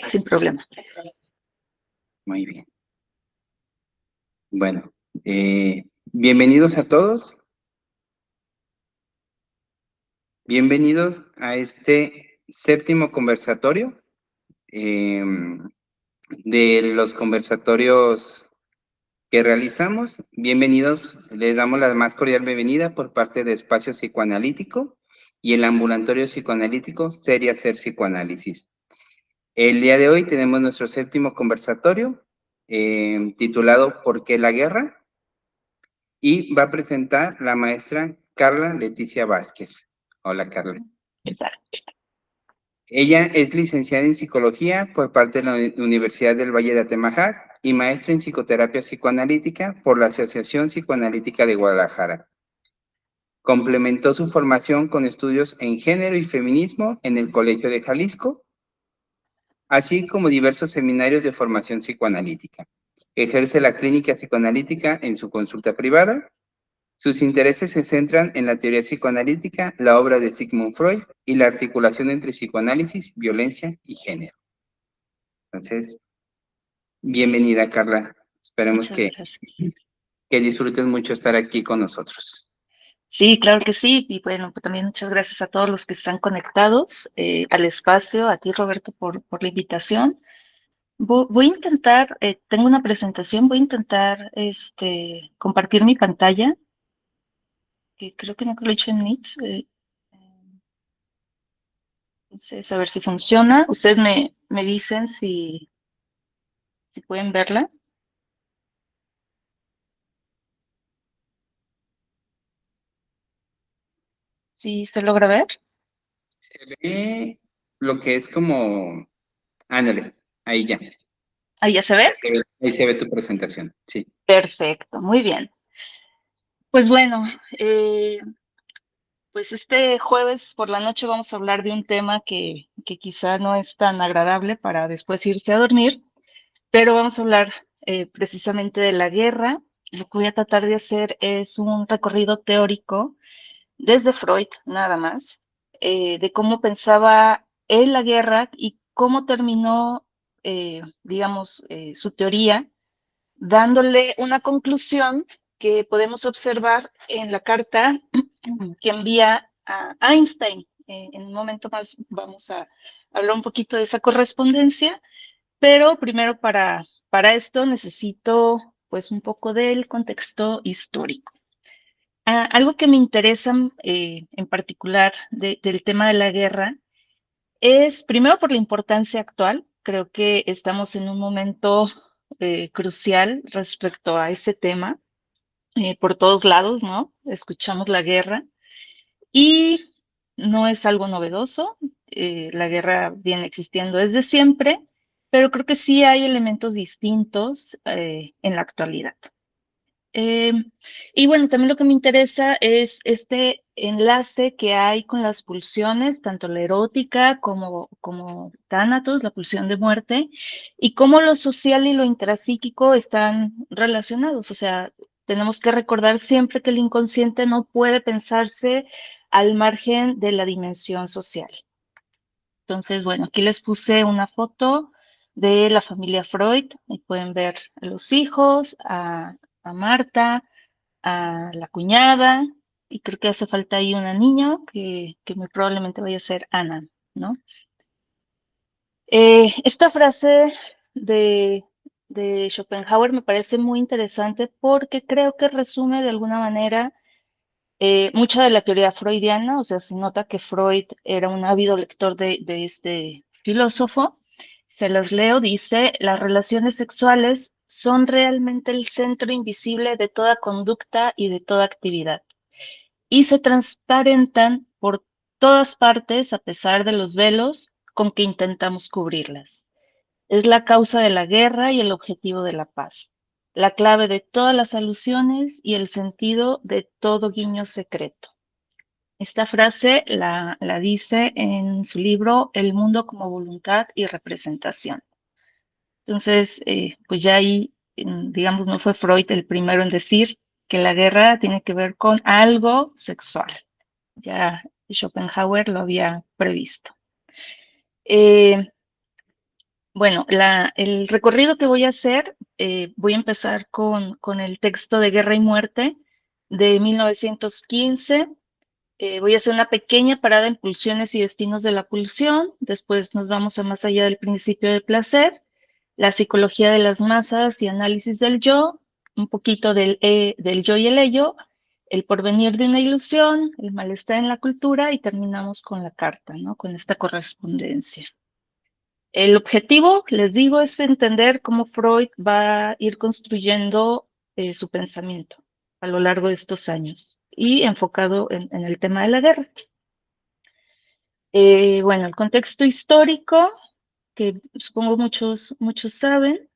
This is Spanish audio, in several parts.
sin problema. Muy bien. Bueno, bienvenidos a todos. Bienvenidos a este séptimo conversatorio de los conversatorios que realizamos. Bienvenidos, les damos la más cordial bienvenida por parte de Espacio Psicoanalítico y el Ambulatorio Psicoanalítico Serie Hacer Psicoanálisis. El día de hoy tenemos nuestro séptimo conversatorio titulado ¿Por qué la guerra? Y va a presentar la maestra Carla Leticia Vázquez. Hola, Carla. Exacto. Ella es licenciada en Psicología por parte de la Universidad del Valle de Atemajac y maestra en Psicoterapia Psicoanalítica por la Asociación Psicoanalítica de Guadalajara. Complementó su formación con estudios en género y feminismo en el Colegio de Jalisco, así como diversos seminarios de formación psicoanalítica. Ejerce la clínica psicoanalítica en su consulta privada. Sus intereses se centran en la teoría psicoanalítica, la obra de Sigmund Freud y la articulación entre psicoanálisis, violencia y género. Entonces, bienvenida, Carla. Esperemos Muchas que gracias. disfrutes mucho estar aquí con nosotros. Sí, claro que sí. Y bueno, pues también muchas gracias a todos los que están conectados al espacio, a ti, Roberto, por la invitación. Voy a intentar, tengo una presentación, voy a intentar compartir mi pantalla, que creo que no lo he hecho en Meet. Entonces, a ver si funciona. Ustedes me dicen si pueden verla. ¿Sí se logra ver? Se ve lo que es como... Ándale, ahí ya. ¿Ahí ya se ve? Ahí se ve tu presentación, sí. Perfecto, muy bien. Pues bueno, pues este jueves por la noche vamos a hablar de un tema que quizá no es tan agradable para después irse a dormir, pero vamos a hablar precisamente de la guerra. Lo que voy a tratar de hacer es un recorrido teórico desde Freud, nada más, de cómo pensaba él la guerra y cómo terminó, su teoría, dándole una conclusión que podemos observar en la carta que envía a Einstein. En un momento más vamos a hablar un poquito de esa correspondencia, pero primero para esto necesito pues un poco del contexto histórico. Algo que me interesa en particular del tema de la guerra es primero por la importancia actual. Creo que estamos en un momento crucial respecto a ese tema. Por todos lados, ¿no? Escuchamos la guerra y no es algo novedoso. La guerra viene existiendo desde siempre, pero creo que sí hay elementos distintos en la actualidad. Eh, y bueno, también lo que me interesa es este enlace que hay con las pulsiones, tanto la erótica como Thanatos, la pulsión de muerte, y cómo lo social y lo intrapsíquico están relacionados. O sea, tenemos que recordar siempre que el inconsciente no puede pensarse al margen de la dimensión social. Entonces, bueno, aquí les puse una foto de la familia Freud, y pueden ver a los hijos, a Marta, a la cuñada, y creo que hace falta ahí una niña que muy probablemente vaya a ser Ana, ¿no? Esta frase de, de Schopenhauer me parece muy interesante porque creo que resume de alguna manera mucha de la teoría freudiana. O sea, se nota que Freud era un ávido lector de este filósofo. Se los leo, dice: las relaciones sexuales son realmente el centro invisible de toda conducta y de toda actividad, y se transparentan por todas partes a pesar de los velos con que intentamos cubrirlas. Es la causa de la guerra y el objetivo de la paz, la clave de todas las alusiones y el sentido de todo guiño secreto. Esta frase la dice en su libro El mundo como voluntad y representación. Entonces, pues ya ahí, digamos, no fue Freud el primero en decir que la guerra tiene que ver con algo sexual. Ya Schopenhauer lo había previsto. Bueno, el recorrido que voy a hacer, voy a empezar con el texto de Guerra y Muerte de 1915. Voy a hacer una pequeña parada en Pulsiones y Destinos de la Pulsión. Después nos vamos a Más allá del principio de placer, la psicología de las masas y análisis del yo, un poquito del yo y el ello, el porvenir de una ilusión, el malestar en la cultura y terminamos con la carta, ¿no? Con esta correspondencia. El objetivo, les digo, es entender cómo Freud va a ir construyendo su pensamiento a lo largo de estos años y enfocado en el tema de la guerra. Bueno, el contexto histórico, que supongo muchos saben,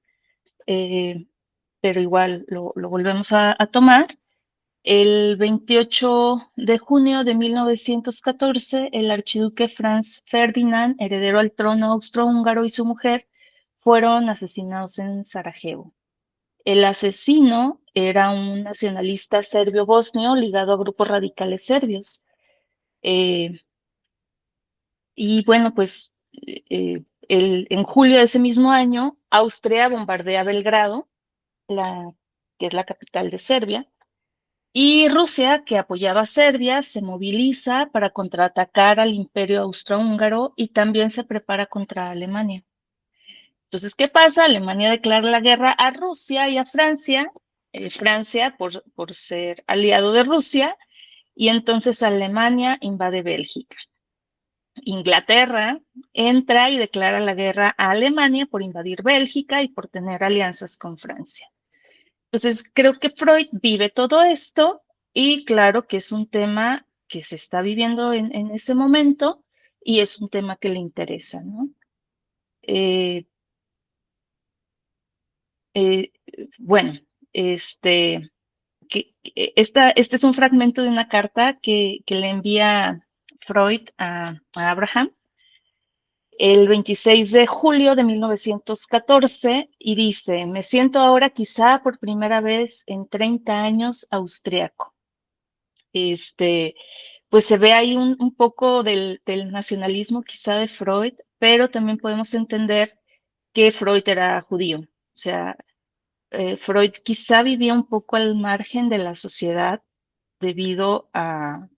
eh, pero igual lo volvemos a tomar. El 28 de junio de 1914, el archiduque Franz Ferdinand, heredero al trono austrohúngaro, y su mujer fueron asesinados en Sarajevo. El asesino era un nacionalista serbio-bosnio ligado a grupos radicales serbios. Eh, y bueno, pues en julio de ese mismo año, Austria bombardea Belgrado, que es la capital de Serbia, y Rusia, que apoyaba a Serbia, se moviliza para contraatacar al Imperio Austrohúngaro y también se prepara contra Alemania. Entonces, ¿qué pasa? Alemania declara la guerra a Rusia y a Francia, Francia por ser aliado de Rusia, y entonces Alemania invade Bélgica. Inglaterra entra y declara la guerra a Alemania por invadir Bélgica y por tener alianzas con Francia. Entonces, creo que Freud vive todo esto y claro que es un tema que se está viviendo en ese momento y es un tema que le interesa, ¿no? Eh, eh, bueno, este, este es un fragmento de una carta que le envía Freud a Abraham el 26 de julio de 1914 y dice, me siento ahora quizá por primera vez en 30 años austriaco. Este, pues se ve ahí un poco del nacionalismo quizá de Freud, pero también podemos entender que Freud era judío. O sea, Freud quizá vivía un poco al margen de la sociedad debido a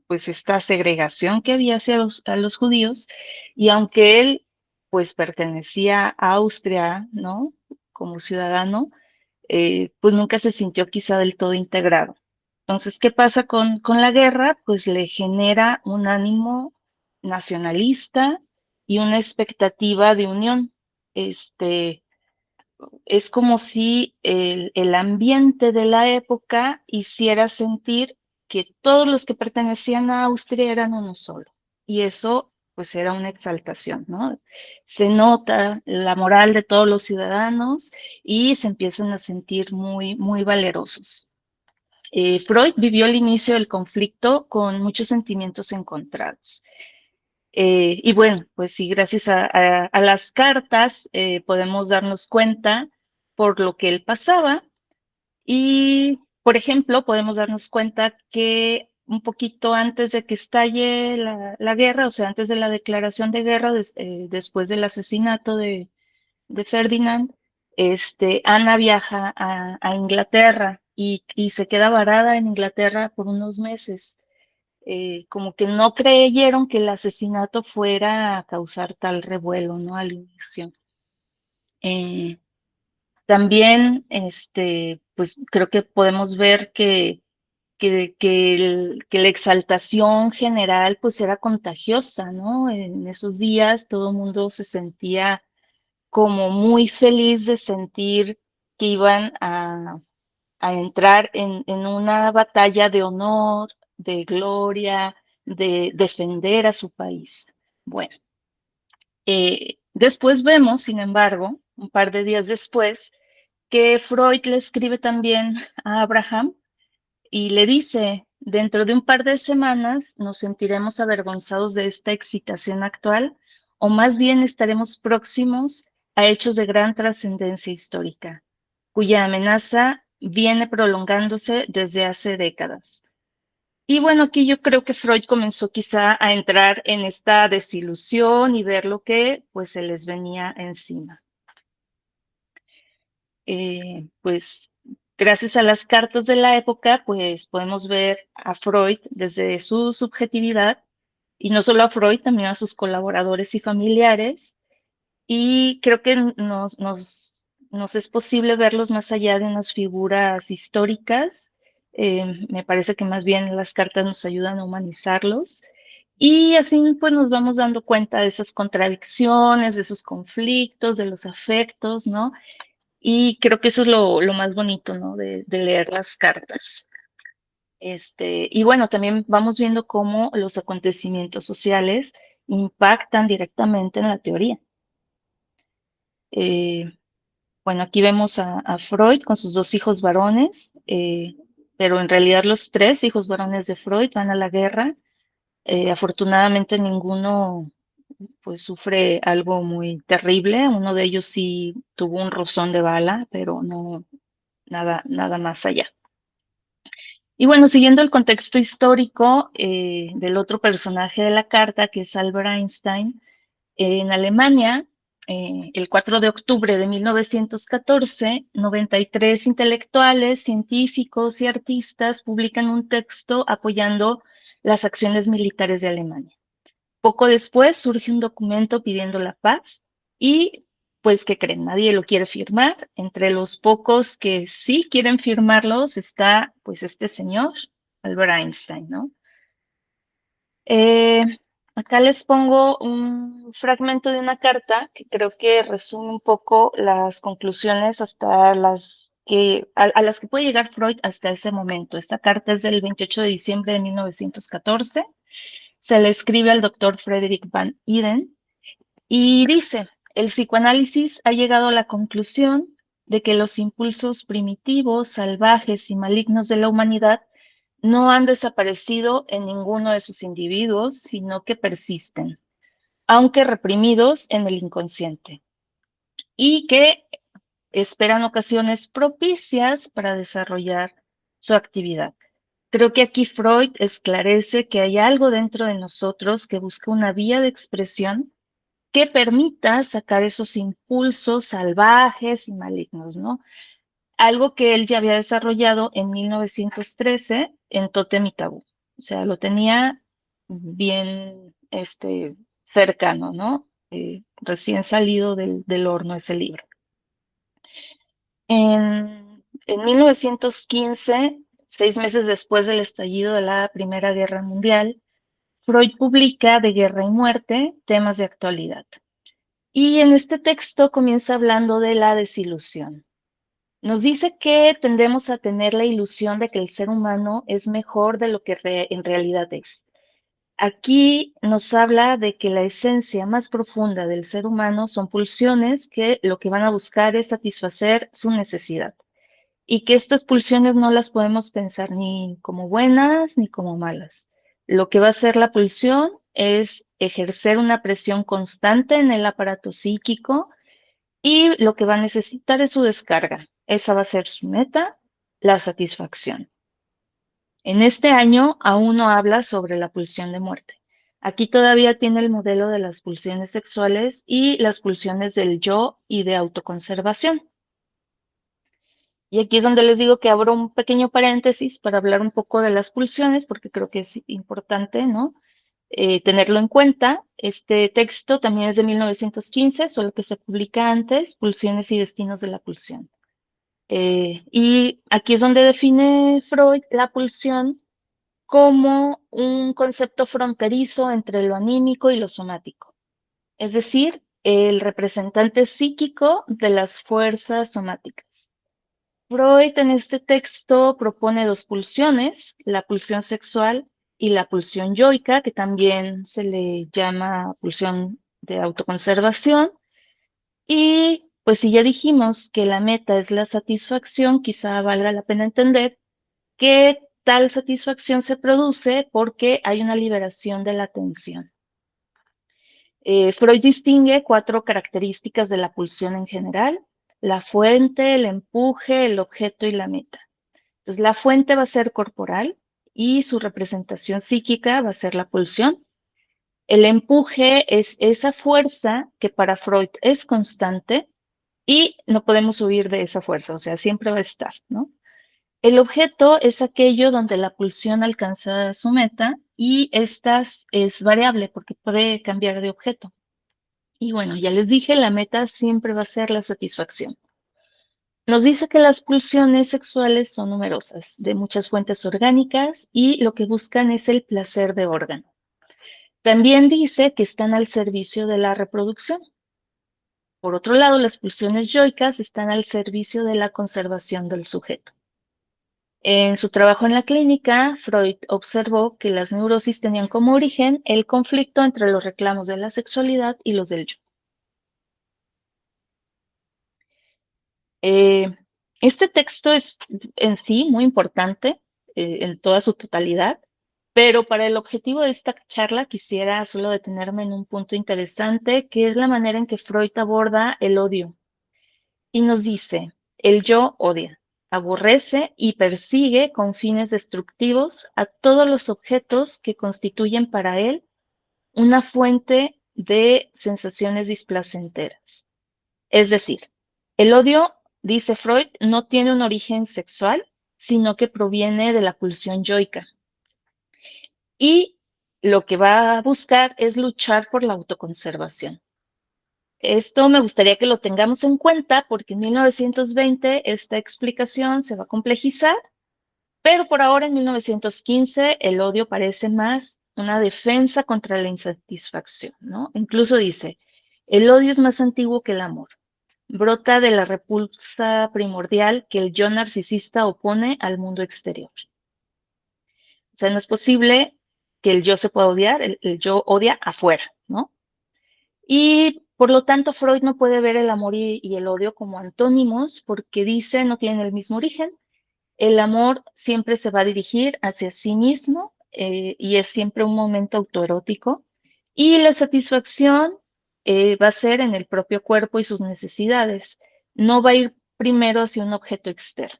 pues esta segregación que había hacia a los judíos, y aunque él pues pertenecía a Austria, ¿no? Como ciudadano, pues nunca se sintió quizá del todo integrado. Entonces, ¿qué pasa con la guerra? Pues le genera un ánimo nacionalista y una expectativa de unión. Este, es como si el ambiente de la época hiciera sentir que todos los que pertenecían a Austria eran uno solo. Y eso pues era una exaltación, ¿no? Se nota la moral de todos los ciudadanos y se empiezan a sentir muy valerosos. Freud vivió el inicio del conflicto con muchos sentimientos encontrados. Y bueno, pues sí, gracias a las cartas podemos darnos cuenta por lo que él pasaba y, por ejemplo, podemos darnos cuenta que un poquito antes de que estalle la guerra, o sea, antes de la declaración de guerra, después del asesinato de Ferdinand, Ana viaja a Inglaterra y se queda varada en Inglaterra por unos meses. Como que no creyeron que el asesinato fuera a causar tal revuelo, ¿no? Al inicio. Eh, También, pues creo que podemos ver que la exaltación general pues era contagiosa, ¿no? En esos días todo el mundo se sentía como muy feliz de sentir que iban a entrar en una batalla de honor, de gloria, de defender a su país. Bueno, después vemos, sin embargo, un par de días después, que Freud le escribe también a Abraham y le dice, dentro de un par de semanas nos sentiremos avergonzados de esta excitación actual, o más bien estaremos próximos a hechos de gran trascendencia histórica, cuya amenaza viene prolongándose desde hace décadas. Y bueno, aquí yo creo que Freud comenzó quizá a entrar en esta desilusión y ver lo que pues se les venía encima. Pues gracias a las cartas de la época, pues podemos ver a Freud desde su subjetividad y no solo a Freud, también a sus colaboradores y familiares. Y creo que nos es posible verlos más allá de unas figuras históricas. Me parece que más bien las cartas nos ayudan a humanizarlos. Y así pues nos vamos dando cuenta de esas contradicciones, de esos conflictos, de los afectos, ¿no? Y creo que eso es lo más bonito, ¿no? De leer las cartas. Y bueno, también vamos viendo cómo los acontecimientos sociales impactan directamente en la teoría. Eh, bueno, aquí vemos a Freud con sus dos hijos varones, pero en realidad los tres hijos varones de Freud van a la guerra. Afortunadamente ninguno pues sufre algo muy terrible. Uno de ellos sí tuvo un rozón de bala, pero no nada más allá. Y bueno, siguiendo el contexto histórico del otro personaje de la carta, que es Albert Einstein, en Alemania, el 4 de octubre de 1914, 93 intelectuales, científicos y artistas publican un texto apoyando las acciones militares de Alemania. Poco después surge un documento pidiendo la paz y, pues, ¿qué creen? Nadie lo quiere firmar. Entre los pocos que sí quieren firmarlos está, pues, este señor, Albert Einstein, ¿no? Eh, Acá les pongo un fragmento de una carta que creo que resume un poco las conclusiones hasta a las que puede llegar Freud hasta ese momento. Esta carta es del 28 de diciembre de 1914. Se le escribe al doctor Frederick Van Eden y dice, el psicoanálisis ha llegado a la conclusión de que los impulsos primitivos, salvajes y malignos de la humanidad no han desaparecido en ninguno de sus individuos, sino que persisten, aunque reprimidos en el inconsciente, y que esperan ocasiones propicias para desarrollar su actividad. Creo que aquí Freud esclarece que hay algo dentro de nosotros que busca una vía de expresión que permita sacar esos impulsos salvajes y malignos, ¿no? Algo que él ya había desarrollado en 1913 en Tótem y Tabú. O sea, lo tenía bien cercano, ¿no? Recién salido del horno ese libro. En 1915, 6 meses después del estallido de la Primera Guerra Mundial, Freud publica De Guerra y Muerte, temas de actualidad. Y en este texto comienza hablando de la desilusión. Nos dice que tendemos a tener la ilusión de que el ser humano es mejor de lo que en realidad es. Aquí nos habla de que la esencia más profunda del ser humano son pulsiones que lo que van a buscar es satisfacer su necesidad y que estas pulsiones no las podemos pensar ni como buenas ni como malas. Lo que va a hacer la pulsión es ejercer una presión constante en el aparato psíquico y lo que va a necesitar es su descarga. Esa va a ser su meta, la satisfacción. En este año aún no habla sobre la pulsión de muerte. Aquí todavía tiene el modelo de las pulsiones sexuales y las pulsiones del yo y de autoconservación. Y aquí es donde les digo que abro un pequeño paréntesis para hablar un poco de las pulsiones, porque creo que es importante, ¿no? Tenerlo en cuenta. Este texto también es de 1915, solo que se publica antes, Pulsiones y Destinos de la Pulsión. Y aquí es donde define Freud la pulsión como un concepto fronterizo entre lo anímico y lo somático, es decir, el representante psíquico de las fuerzas somáticas. Freud en este texto propone dos pulsiones, la pulsión sexual y la pulsión yoica, que también se le llama pulsión de autoconservación. Y pues si ya dijimos que la meta es la satisfacción, quizá valga la pena entender que tal satisfacción se produce porque hay una liberación de la tensión. Freud distingue 4 características de la pulsión en general: la fuente, el empuje, el objeto y la meta. Entonces, la fuente va a ser corporal y su representación psíquica va a ser la pulsión. El empuje es esa fuerza que para Freud es constante y no podemos huir de esa fuerza, o sea, siempre va a estar, ¿no? El objeto es aquello donde la pulsión alcanza su meta y esta es variable porque puede cambiar de objeto. Y bueno, ya les dije, la meta siempre va a ser la satisfacción. Nos dice que las pulsiones sexuales son numerosas, de muchas fuentes orgánicas y lo que buscan es el placer de órgano. También dice que están al servicio de la reproducción. Por otro lado, las pulsiones yoicas están al servicio de la conservación del sujeto. En su trabajo en la clínica, Freud observó que las neurosis tenían como origen el conflicto entre los reclamos de la sexualidad y los del yo. Este texto es en sí muy importante en toda su totalidad, pero para el objetivo de esta charla quisiera solo detenerme en un punto interesante, que es la manera en que Freud aborda el odio. Y nos dice, el yo odia, aborrece y persigue con fines destructivos a todos los objetos que constituyen para él una fuente de sensaciones displacenteras. Es decir, el odio, dice Freud, no tiene un origen sexual, sino que proviene de la pulsión yoica. Y lo que va a buscar es luchar por la autoconservación. Esto me gustaría que lo tengamos en cuenta porque en 1920 esta explicación se va a complejizar, pero por ahora en 1915 el odio parece más una defensa contra la insatisfacción, ¿no? Incluso dice, el odio es más antiguo que el amor. Brota de la repulsa primordial que el yo narcisista opone al mundo exterior. O sea, no es posible que el yo se pueda odiar, el yo odia afuera, ¿no? Y por lo tanto, Freud no puede ver el amor y el odio como antónimos porque dice no tienen el mismo origen. El amor siempre se va a dirigir hacia sí mismo y es siempre un momento autoerótico. Y la satisfacción va a ser en el propio cuerpo y sus necesidades. No va a ir primero hacia un objeto externo.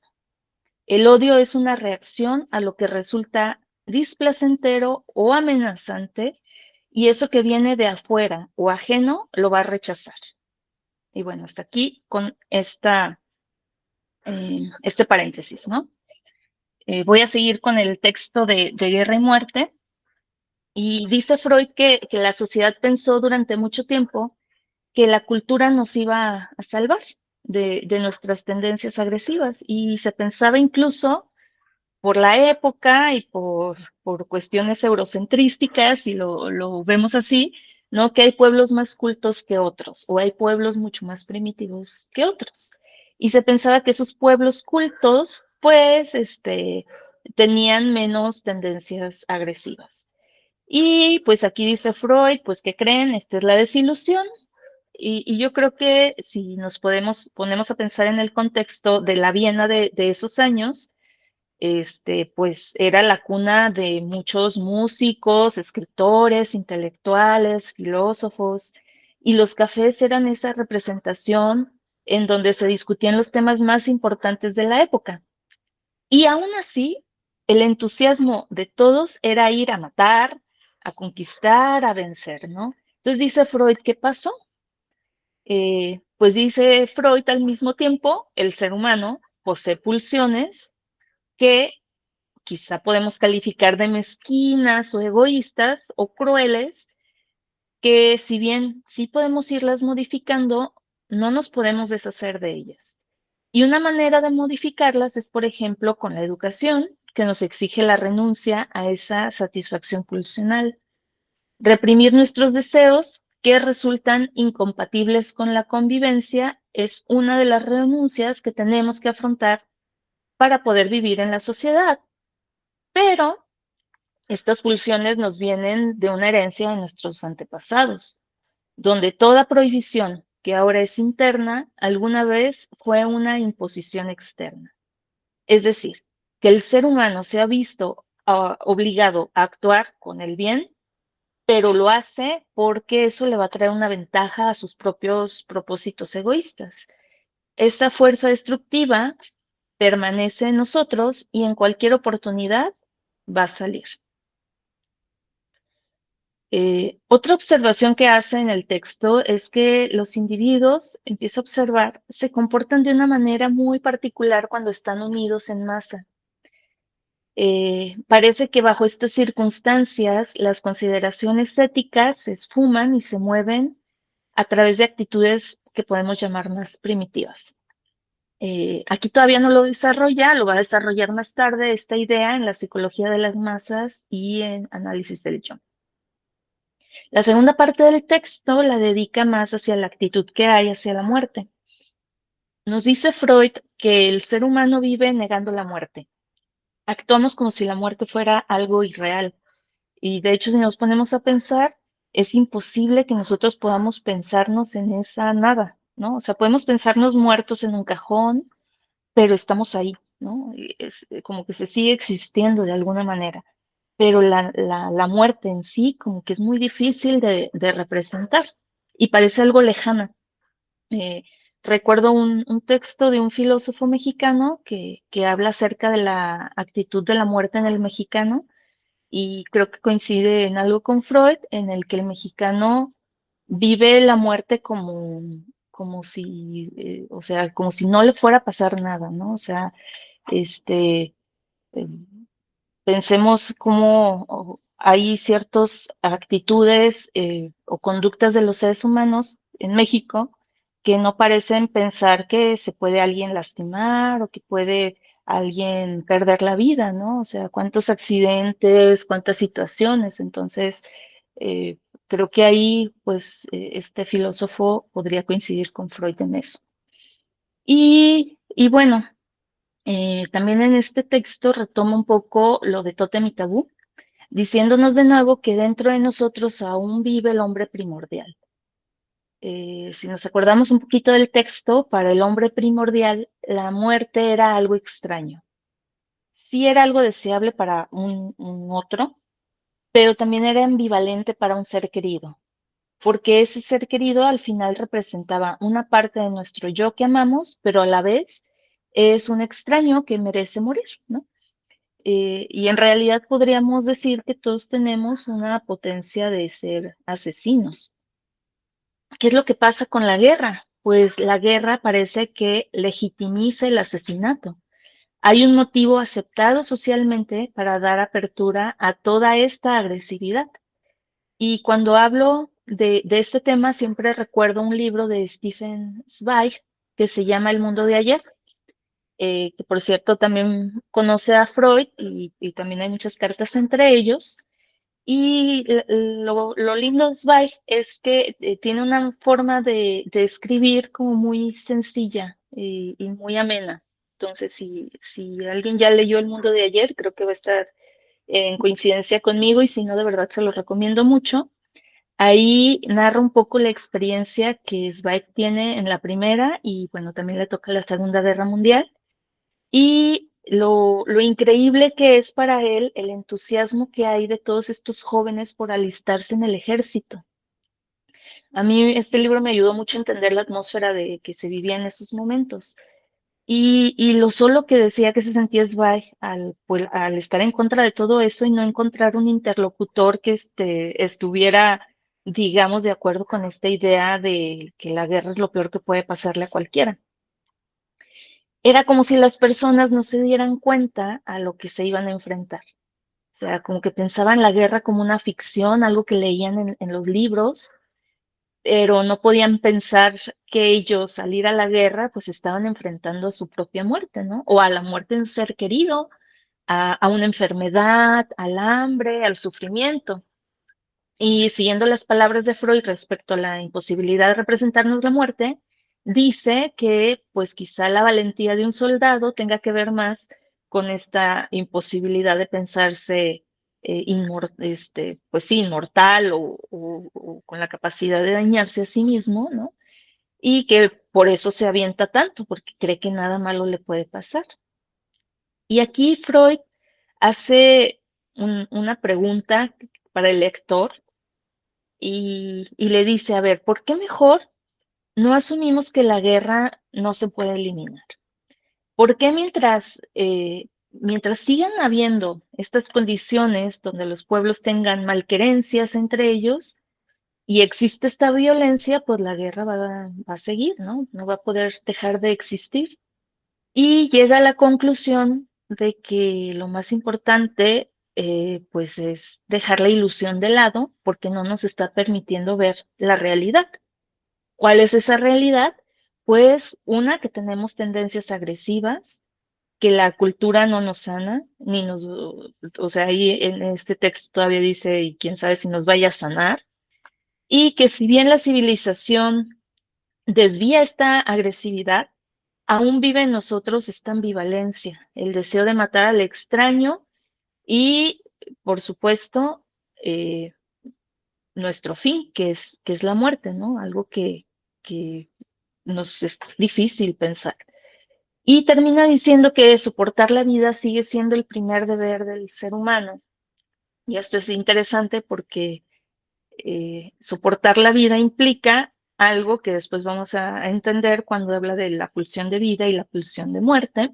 El odio es una reacción a lo que resulta displacentero o amenazante y eso que viene de afuera o ajeno lo va a rechazar. Y bueno, hasta aquí con este paréntesis, ¿no? Voy a seguir con el texto de Guerra y Muerte. Y dice Freud que la sociedad pensó durante mucho tiempo que la cultura nos iba a salvar de nuestras tendencias agresivas y se pensaba incluso por la época y por cuestiones eurocentrísticas, y lo vemos así, ¿no? Que hay pueblos más cultos que otros, o hay pueblos mucho más primitivos que otros. Y se pensaba que esos pueblos cultos, pues, tenían menos tendencias agresivas. Y pues aquí dice Freud, pues, ¿qué creen? Esta es la desilusión. Y yo creo que si nos ponemos a pensar en el contexto de la Viena de esos años, pues era la cuna de muchos músicos, escritores, intelectuales, filósofos, y los cafés eran esa representación en donde se discutían los temas más importantes de la época. Y aún así, el entusiasmo de todos era ir a matar, a conquistar, a vencer, ¿no? Entonces dice Freud, ¿qué pasó? Pues dice Freud al mismo tiempo, el ser humano posee pulsiones que quizá podemos calificar de mezquinas o egoístas o crueles, que si bien sí podemos irlas modificando, no nos podemos deshacer de ellas. Y una manera de modificarlas es, por ejemplo, con la educación, que nos exige la renuncia a esa satisfacción pulsional. Reprimir nuestros deseos que resultan incompatibles con la convivencia es una de las renuncias que tenemos que afrontar para poder vivir en la sociedad. Pero estas pulsiones nos vienen de una herencia de nuestros antepasados, donde toda prohibición que ahora es interna, alguna vez fue una imposición externa. Es decir, que el ser humano se ha visto obligado a actuar con el bien, pero lo hace porque eso le va a traer una ventaja a sus propios propósitos egoístas. Esta fuerza destructiva permanece en nosotros y en cualquier oportunidad va a salir. Otra observación que hace en el texto es que los individuos, empieza a observar, se comportan de una manera muy particular cuando están unidos en masa. Parece que bajo estas circunstancias las consideraciones éticas se esfuman y se mueven a través de actitudes que podemos llamar más primitivas. Aquí todavía no lo desarrolla, lo va a desarrollar más tarde esta idea en la psicología de las masas y en análisis del yo. La segunda parte del texto la dedica más hacia la actitud que hay hacia la muerte. Nos dice Freud que el ser humano vive negando la muerte. Actuamos como si la muerte fuera algo irreal. Y de hecho, si nos ponemos a pensar, es imposible que nosotros podamos pensarnos en esa nada, ¿no? O sea, podemos pensarnos muertos en un cajón, pero estamos ahí, ¿no? Y es como que se sigue existiendo de alguna manera. Pero la muerte en sí como que es muy difícil de representar y parece algo lejana. Eh, Recuerdo un texto de un filósofo mexicano que habla acerca de la actitud de la muerte en el mexicano y creo que coincide en algo con Freud, en el que el mexicano vive la muerte como si, o sea, como si no le fuera a pasar nada, ¿no? O sea, este, eh, pensemos cómo hay ciertas actitudes o conductas de los seres humanos en México que no parecen pensar que se puede alguien lastimar o que puede alguien perder la vida, ¿no? O sea, cuántos accidentes, cuántas situaciones. Entonces, eh, creo que ahí, pues, este filósofo podría coincidir con Freud en eso. Y bueno, también en este texto retoma un poco lo de Tótem y Tabú, diciéndonos de nuevo que dentro de nosotros aún vive el hombre primordial. Si nos acordamos un poquito del texto, para el hombre primordial la muerte era algo extraño. Sí era algo deseable para un otro, pero también era ambivalente para un ser querido, porque ese ser querido al final representaba una parte de nuestro yo que amamos, pero a la vez es un extraño que merece morir, ¿no? Y en realidad podríamos decir que todos tenemos una potencia de ser asesinos. ¿Qué es lo que pasa con la guerra? Pues la guerra parece que legitimiza el asesinato. Hay un motivo aceptado socialmente para dar apertura a toda esta agresividad. Y cuando hablo de este tema, siempre recuerdo un libro de Stefan Zweig que se llama El mundo de ayer, que por cierto también conoce a Freud y también hay muchas cartas entre ellos. Y lo lindo de Zweig es que tiene una forma de escribir como muy sencilla y muy amena. Entonces, si alguien ya leyó El mundo de ayer, creo que va a estar en coincidencia conmigo y si no, de verdad se lo recomiendo mucho. Ahí narra un poco la experiencia que Zweig tiene en la Primera y bueno, también le toca la Segunda Guerra Mundial y lo increíble que es para él el entusiasmo que hay de todos estos jóvenes por alistarse en el ejército. A mí este libro me ayudó mucho a entender la atmósfera de que se vivía en esos momentos. Y lo solo que decía que se sentía Zweig pues, al estar en contra de todo eso y no encontrar un interlocutor que estuviera, digamos, de acuerdo con esta idea de que la guerra es lo peor que puede pasarle a cualquiera. Era como si las personas no se dieran cuenta a lo que se iban a enfrentar. O sea, como que pensaban la guerra como una ficción, algo que leían en los libros, pero no podían pensar que ellos al ir a la guerra pues estaban enfrentando a su propia muerte, ¿no? O a la muerte de un ser querido, a una enfermedad, al hambre, al sufrimiento. Y siguiendo las palabras de Freud respecto a la imposibilidad de representarnos la muerte, dice que pues quizá la valentía de un soldado tenga que ver más con esta imposibilidad de pensarse pues sí, inmortal o con la capacidad de dañarse a sí mismo, ¿no? Y que por eso se avienta tanto, porque cree que nada malo le puede pasar. Y aquí Freud hace una pregunta para el lector y le dice, a ver, ¿por qué mejor no asumimos que la guerra no se puede eliminar? ¿Por qué mientras mientras sigan habiendo estas condiciones donde los pueblos tengan malquerencias entre ellos y existe esta violencia, pues la guerra va a seguir, ¿no? No va a poder dejar de existir. Y llega a la conclusión de que lo más importante, pues es dejar la ilusión de lado porque no nos está permitiendo ver la realidad. ¿Cuál es esa realidad? Pues una, que tenemos tendencias agresivas, que la cultura no nos sana, ni nos, o sea, ahí en este texto todavía dice, y quién sabe si nos vaya a sanar, y que si bien la civilización desvía esta agresividad, aún vive en nosotros esta ambivalencia, el deseo de matar al extraño y, por supuesto, eh, nuestro fin, que es la muerte, ¿no? Algo que nos es difícil pensar. Y termina diciendo que soportar la vida sigue siendo el primer deber del ser humano. Y esto es interesante porque soportar la vida implica algo que después vamos a entender cuando habla de la pulsión de vida y la pulsión de muerte.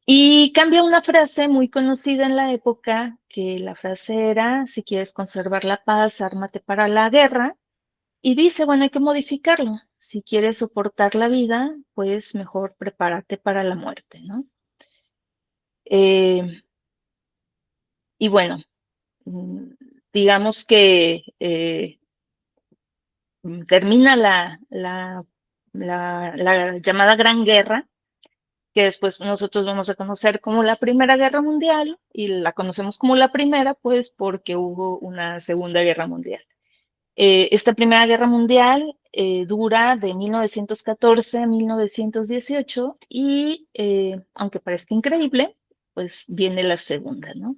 Y cambia una frase muy conocida en la época, que la frase era, si quieres conservar la paz, ármate para la guerra. Y dice, bueno, hay que modificarlo. Si quieres soportar la vida, pues mejor prepárate para la muerte, ¿no? Eh, y bueno, mm, digamos que termina la llamada Gran Guerra, que después nosotros vamos a conocer como la Primera Guerra Mundial, y la conocemos como la primera, pues porque hubo una Segunda Guerra Mundial. Esta Primera Guerra Mundial dura de 1914 a 1918 y, aunque parezca increíble, pues viene la Segunda, ¿no?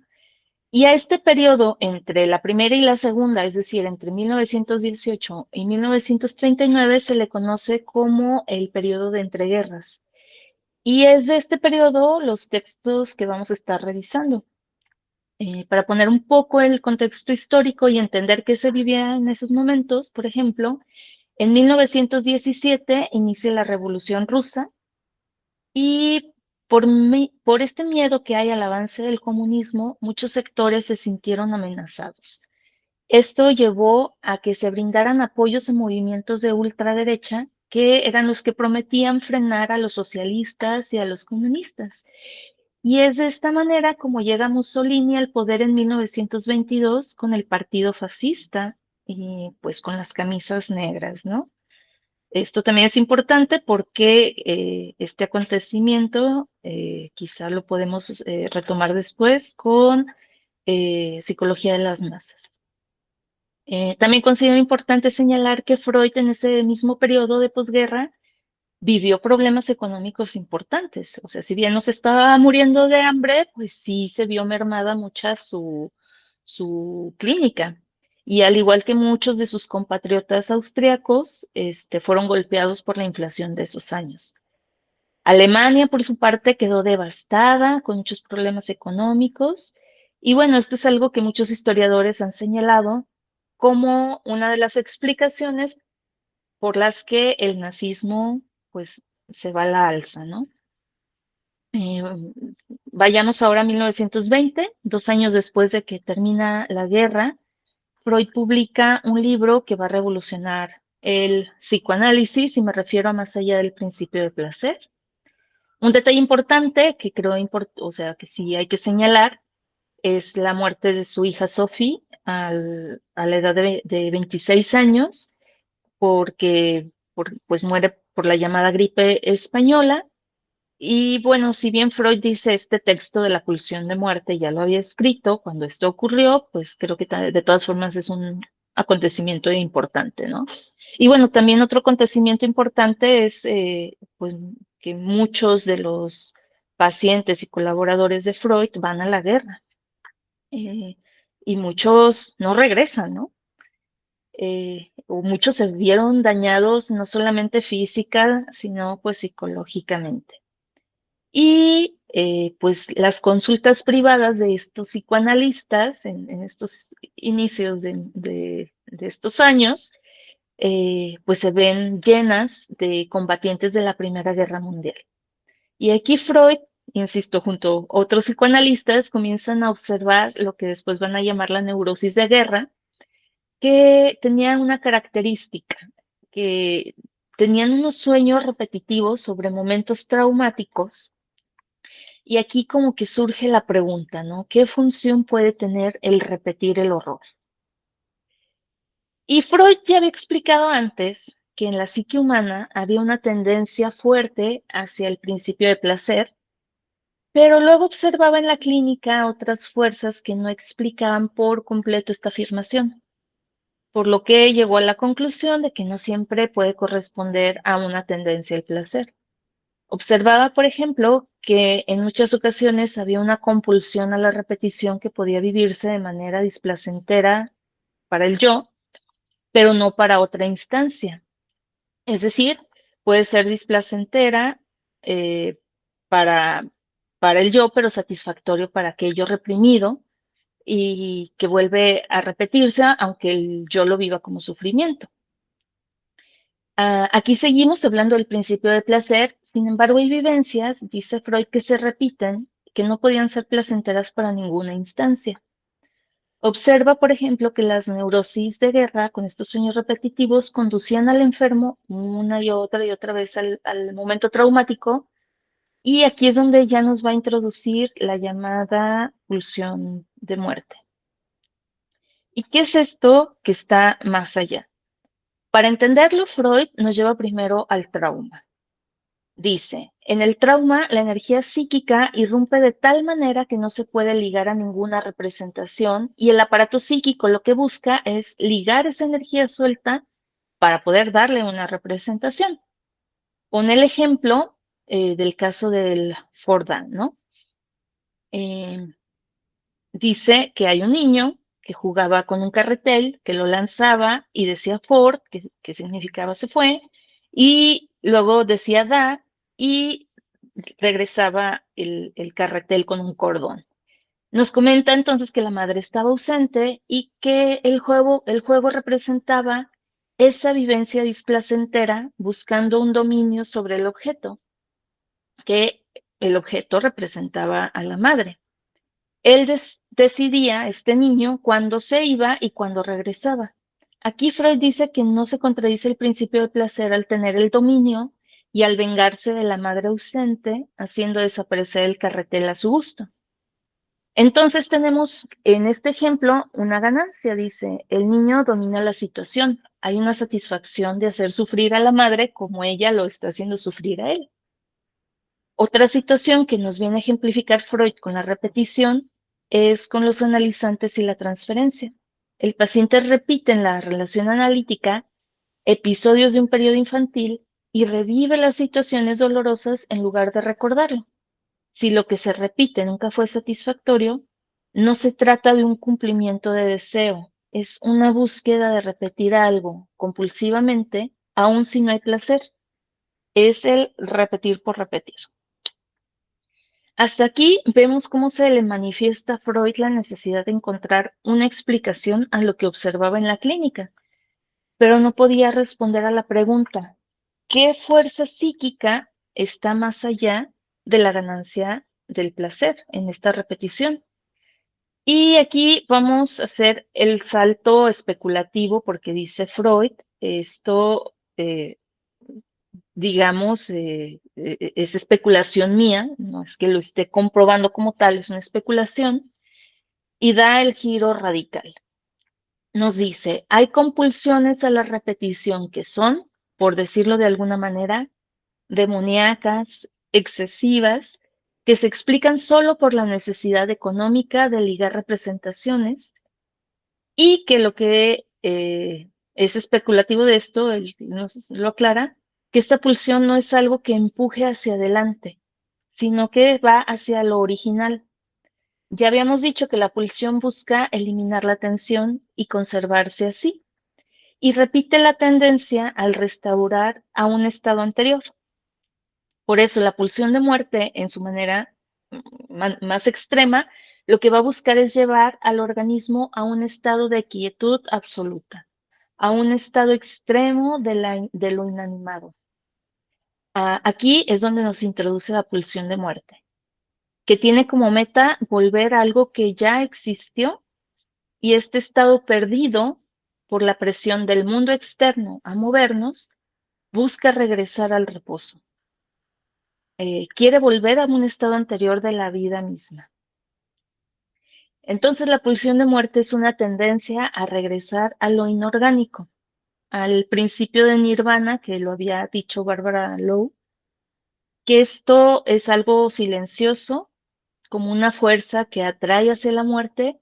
Y a este periodo entre la primera y la segunda, es decir, entre 1918 y 1939, se le conoce como el periodo de entreguerras. Y es de este periodo los textos que vamos a estar revisando. Para poner un poco el contexto histórico y entender qué se vivía en esos momentos, por ejemplo, en 1917 inicia la Revolución Rusa y por este miedo que hay al avance del comunismo, muchos sectores se sintieron amenazados. Esto llevó a que se brindaran apoyos a movimientos de ultraderecha que eran los que prometían frenar a los socialistas y a los comunistas. Y es de esta manera como llega Mussolini al poder en 1922 con el partido fascista y pues con las camisas negras, ¿no? Esto también es importante porque este acontecimiento quizá lo podemos retomar después con psicología de las masas. También considero importante señalar que Freud en ese mismo periodo de posguerra vivió problemas económicos importantes. O sea, si bien no se estaba muriendo de hambre, pues sí se vio mermada mucha su clínica. Y al igual que muchos de sus compatriotas austriacos, fueron golpeados por la inflación de esos años. Alemania, por su parte, quedó devastada, con muchos problemas económicos. Y bueno, esto es algo que muchos historiadores han señalado como una de las explicaciones por las que el nazismo, pues, se va a la alza, ¿no? Eh, Vayamos ahora a 1920, 2 años después de que termina la guerra, Freud publica un libro que va a revolucionar el psicoanálisis, y me refiero a Más allá del principio de placer. Un detalle importante que creo, o sea, que sí hay que señalar, es la muerte de su hija Sophie a la edad de 26 años, porque pues muere por la llamada gripe española. Y bueno, si bien Freud dice este texto de la pulsión de muerte ya lo había escrito cuando esto ocurrió, pues creo que de todas formas es un acontecimiento importante, ¿no? Y bueno, también otro acontecimiento importante es pues que muchos de los pacientes y colaboradores de Freud van a la guerra, eh, y muchos no regresan, ¿no? O muchos se vieron dañados no solamente física, sino pues psicológicamente. Y pues las consultas privadas de estos psicoanalistas en estos inicios de estos años, pues se ven llenas de combatientes de la Primera Guerra Mundial. Y aquí Freud insisto, junto a otros psicoanalistas, comienzan a observar lo que después van a llamar la neurosis de guerra, que tenía una característica, que tenían unos sueños repetitivos sobre momentos traumáticos. Y aquí como que surge la pregunta, ¿no? ¿Qué función puede tener el repetir el horror? Y Freud ya había explicado antes que en la psique humana había una tendencia fuerte hacia el principio de placer, pero luego observaba en la clínica otras fuerzas que no explicaban por completo esta afirmación, por lo que llegó a la conclusión de que no siempre puede corresponder a una tendencia al placer. Observaba, por ejemplo, que en muchas ocasiones había una compulsión a la repetición que podía vivirse de manera displacentera para el yo, pero no para otra instancia. Es decir, puede ser displacentera eh, para, para el yo, pero satisfactorio para aquello reprimido y que vuelve a repetirse, aunque el yo lo viva como sufrimiento. Aquí seguimos hablando del principio de placer, sin embargo hay vivencias, dice Freud, que se repiten, que no podían ser placenteras para ninguna instancia. Observa, por ejemplo, que las neurosis de guerra con estos sueños repetitivos conducían al enfermo una y otra vez al momento traumático, y aquí es donde ya nos va a introducir la llamada pulsión de muerte. ¿Y qué es esto que está más allá? Para entenderlo, Freud nos lleva primero al trauma. Dice, en el trauma la energía psíquica irrumpe de tal manera que no se puede ligar a ninguna representación y el aparato psíquico lo que busca es ligar esa energía suelta para poder darle una representación. Pone el ejemplo del caso del Fordan, ¿no? Eh, Dice que hay un niño que jugaba con un carretel, que lo lanzaba y decía Ford, que significaba se fue, y luego decía da y regresaba el carretel con un cordón. Nos comenta entonces que la madre estaba ausente y que el juego representaba esa vivencia displacentera buscando un dominio sobre el objeto, que el objeto representaba a la madre. Él decidía, este niño, cuándo se iba y cuándo regresaba. Aquí Freud dice que no se contradice el principio de placer al tener el dominio y al vengarse de la madre ausente, haciendo desaparecer el carretel a su gusto. Entonces tenemos en este ejemplo una ganancia, dice, el niño domina la situación, hay una satisfacción de hacer sufrir a la madre como ella lo está haciendo sufrir a él. Otra situación que nos viene a ejemplificar Freud con la repetición es con los analizantes y la transferencia. El paciente repite en la relación analítica episodios de un periodo infantil y revive las situaciones dolorosas en lugar de recordarlo. Si lo que se repite nunca fue satisfactorio, no se trata de un cumplimiento de deseo, es una búsqueda de repetir algo compulsivamente, aun si no hay placer. Es el repetir por repetir. Hasta aquí vemos cómo se le manifiesta a Freud la necesidad de encontrar una explicación a lo que observaba en la clínica, pero no podía responder a la pregunta, ¿qué fuerza psíquica está más allá de la ganancia del placer en esta repetición? Y aquí vamos a hacer el salto especulativo porque dice Freud, esto digamos, es especulación mía, no es que lo esté comprobando como tal, es una especulación, y da el giro radical. Nos dice, hay compulsiones a la repetición que son, por decirlo de alguna manera, demoníacas, excesivas, que se explican solo por la necesidad económica de ligar representaciones y que lo que es especulativo de esto, él nos lo aclara, que esta pulsión no es algo que empuje hacia adelante, sino que va hacia lo original. Ya habíamos dicho que la pulsión busca eliminar la tensión y conservarse así, y repite la tendencia al restaurar a un estado anterior. Por eso la pulsión de muerte, en su manera más extrema, lo que va a buscar es llevar al organismo a un estado de quietud absoluta, a un estado extremo de lo inanimado. Aquí es donde nos introduce la pulsión de muerte. que tiene como meta volver a algo que ya existió, y este estado perdido por la presión del mundo externo a movernos, busca regresar al reposo. Quiere volver a un estado anterior de la vida misma. Entonces la pulsión de muerte es una tendencia a regresar a lo inorgánico, al principio de Nirvana, que lo había dicho Barbara Lowe, que esto es algo silencioso, como una fuerza que atrae hacia la muerte,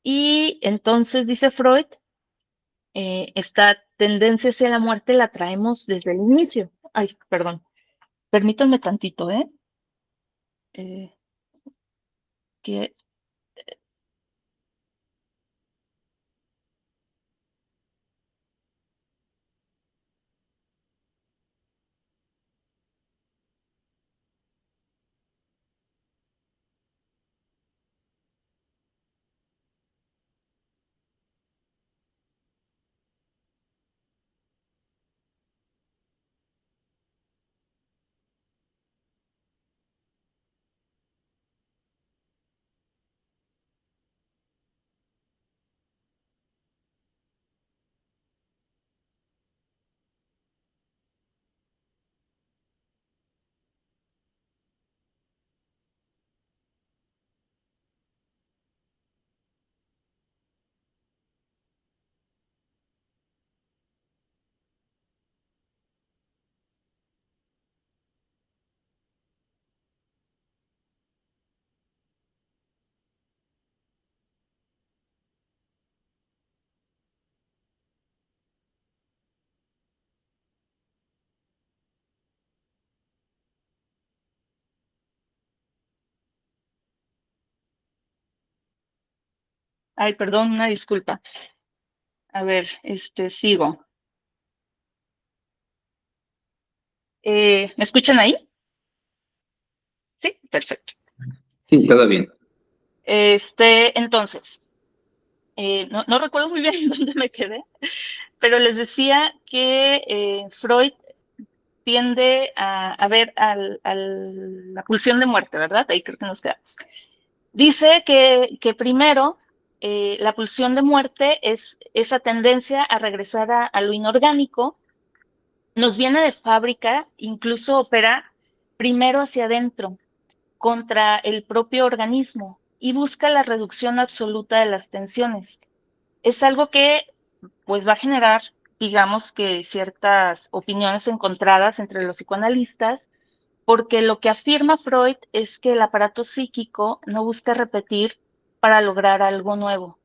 y entonces, dice Freud, esta tendencia hacia la muerte la traemos desde el inicio. Ay, perdón, permítanme tantito, ¿eh? Eh, que, ay, perdón, una disculpa. A ver, sigo. ¿Me escuchan ahí? Sí, perfecto. Sí, todo bien. Entonces, no recuerdo muy bien dónde me quedé, pero les decía que Freud tiende a ver la pulsión de muerte, ¿verdad? Ahí creo que nos quedamos. Dice que primero la pulsión de muerte es esa tendencia a regresar a lo inorgánico, nos viene de fábrica, incluso opera primero hacia adentro, contra el propio organismo, y busca la reducción absoluta de las tensiones. Es algo que pues va a generar, digamos que ciertas opiniones encontradas entre los psicoanalistas, porque lo que afirma Freud es que el aparato psíquico no busca repetir para lograr algo nuevo,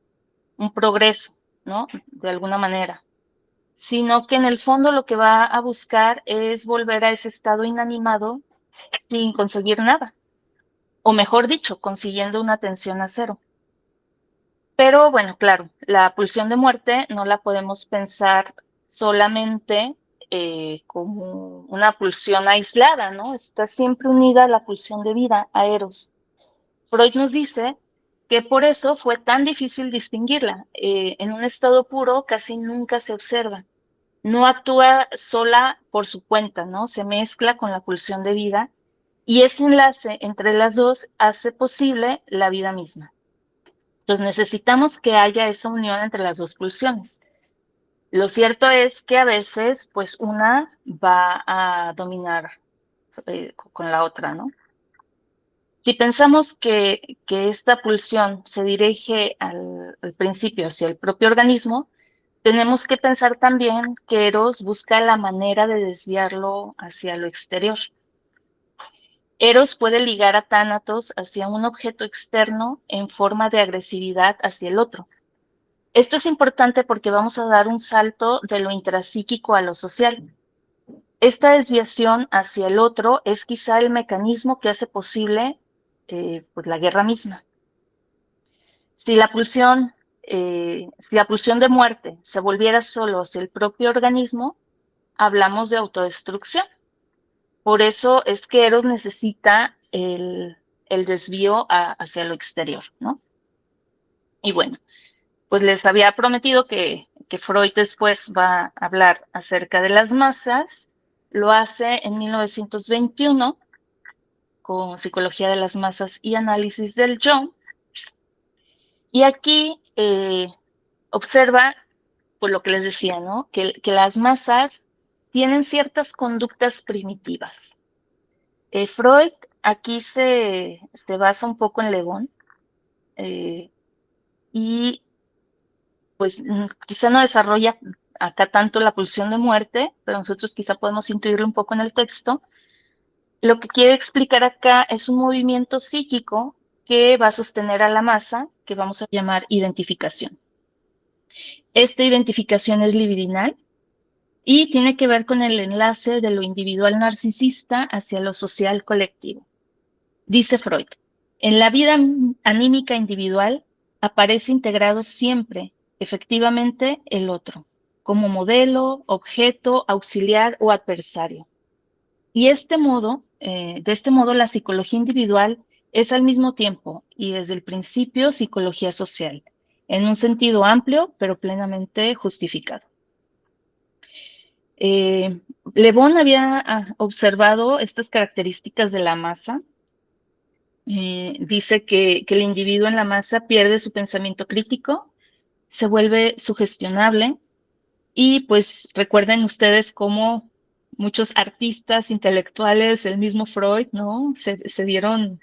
un progreso, ¿no? De alguna manera, sino que en el fondo lo que va a buscar es volver a ese estado inanimado sin conseguir nada, o mejor dicho, consiguiendo una tensión a cero. Pero bueno, claro, la pulsión de muerte no la podemos pensar solamente como una pulsión aislada, ¿no? Está siempre unida a la pulsión de vida, a Eros. Freud nos dice que por eso fue tan difícil distinguirla. En un estado puro casi nunca se observa. No actúa sola por su cuenta, ¿no? Se mezcla con la pulsión de vida, y ese enlace entre las dos hace posible la vida misma. Entonces necesitamos que haya esa unión entre las dos pulsiones. Lo cierto es que a veces, pues una va a dominar con la otra, ¿no? Si pensamos que esta pulsión se dirige al principio hacia el propio organismo, tenemos que pensar también que Eros busca la manera de desviarlo hacia lo exterior. Eros puede ligar a Tánatos hacia un objeto externo en forma de agresividad hacia el otro. Esto es importante porque vamos a dar un salto de lo intrapsíquico a lo social. Esta desviación hacia el otro es quizá el mecanismo que hace posible pues la guerra misma. Si la pulsión de muerte se volviera solo hacia el propio organismo, hablamos de autodestrucción. Por eso es que Eros necesita el desvío hacia lo exterior, ¿no? Y bueno, pues les había prometido que Freud después va a hablar acerca de las masas. Lo hace en 1921 con Psicología de las Masas y Análisis del Yo. Y aquí observa, por lo que les decía, ¿no? Que las masas tienen ciertas conductas primitivas. Freud aquí se basa un poco en Le Bon, y pues quizá no desarrolla acá tanto la pulsión de muerte, pero nosotros quizá podemos intuirlo un poco en el texto. Lo que quiere explicar acá es un movimiento psíquico que va a sostener a la masa, que vamos a llamar identificación. Esta identificación es libidinal y tiene que ver con el enlace de lo individual narcisista hacia lo social colectivo. Dice Freud, en la vida anímica individual aparece integrado siempre, efectivamente, el otro, como modelo, objeto, auxiliar o adversario. Y de este modo, la psicología individual es al mismo tiempo y desde el principio psicología social, en un sentido amplio, pero plenamente justificado. Le Bon había observado estas características de la masa. Dice que el individuo en la masa pierde su pensamiento crítico, se vuelve sugestionable y pues recuerden ustedes cómo muchos artistas, intelectuales, el mismo Freud, ¿no? Se vieron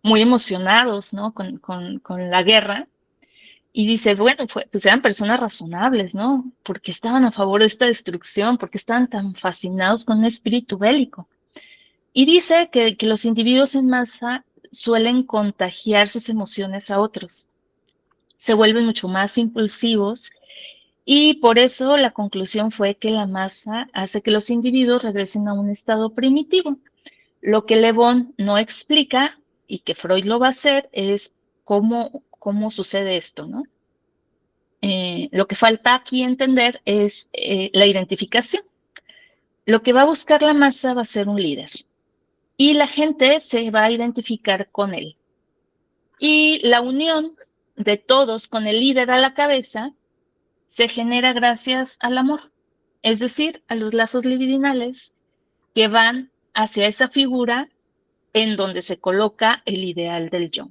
muy emocionados, ¿no? Con la guerra. Y dice, bueno, pues eran personas razonables, ¿no? Porque estaban a favor de esta destrucción, porque estaban tan fascinados con un espíritu bélico. Y dice que los individuos en masa suelen contagiar sus emociones a otros, se vuelven mucho más impulsivos y por eso la conclusión fue que la masa hace que los individuos regresen a un estado primitivo. Lo que Le Bon no explica y que Freud lo va a hacer es cómo sucede esto, ¿no? Lo que falta aquí entender es la identificación. Lo que va a buscar la masa va a ser un líder y la gente se va a identificar con él. Y la unión de todos con el líder a la cabeza se genera gracias al amor, es decir, a los lazos libidinales que van hacia esa figura en donde se coloca el ideal del yo.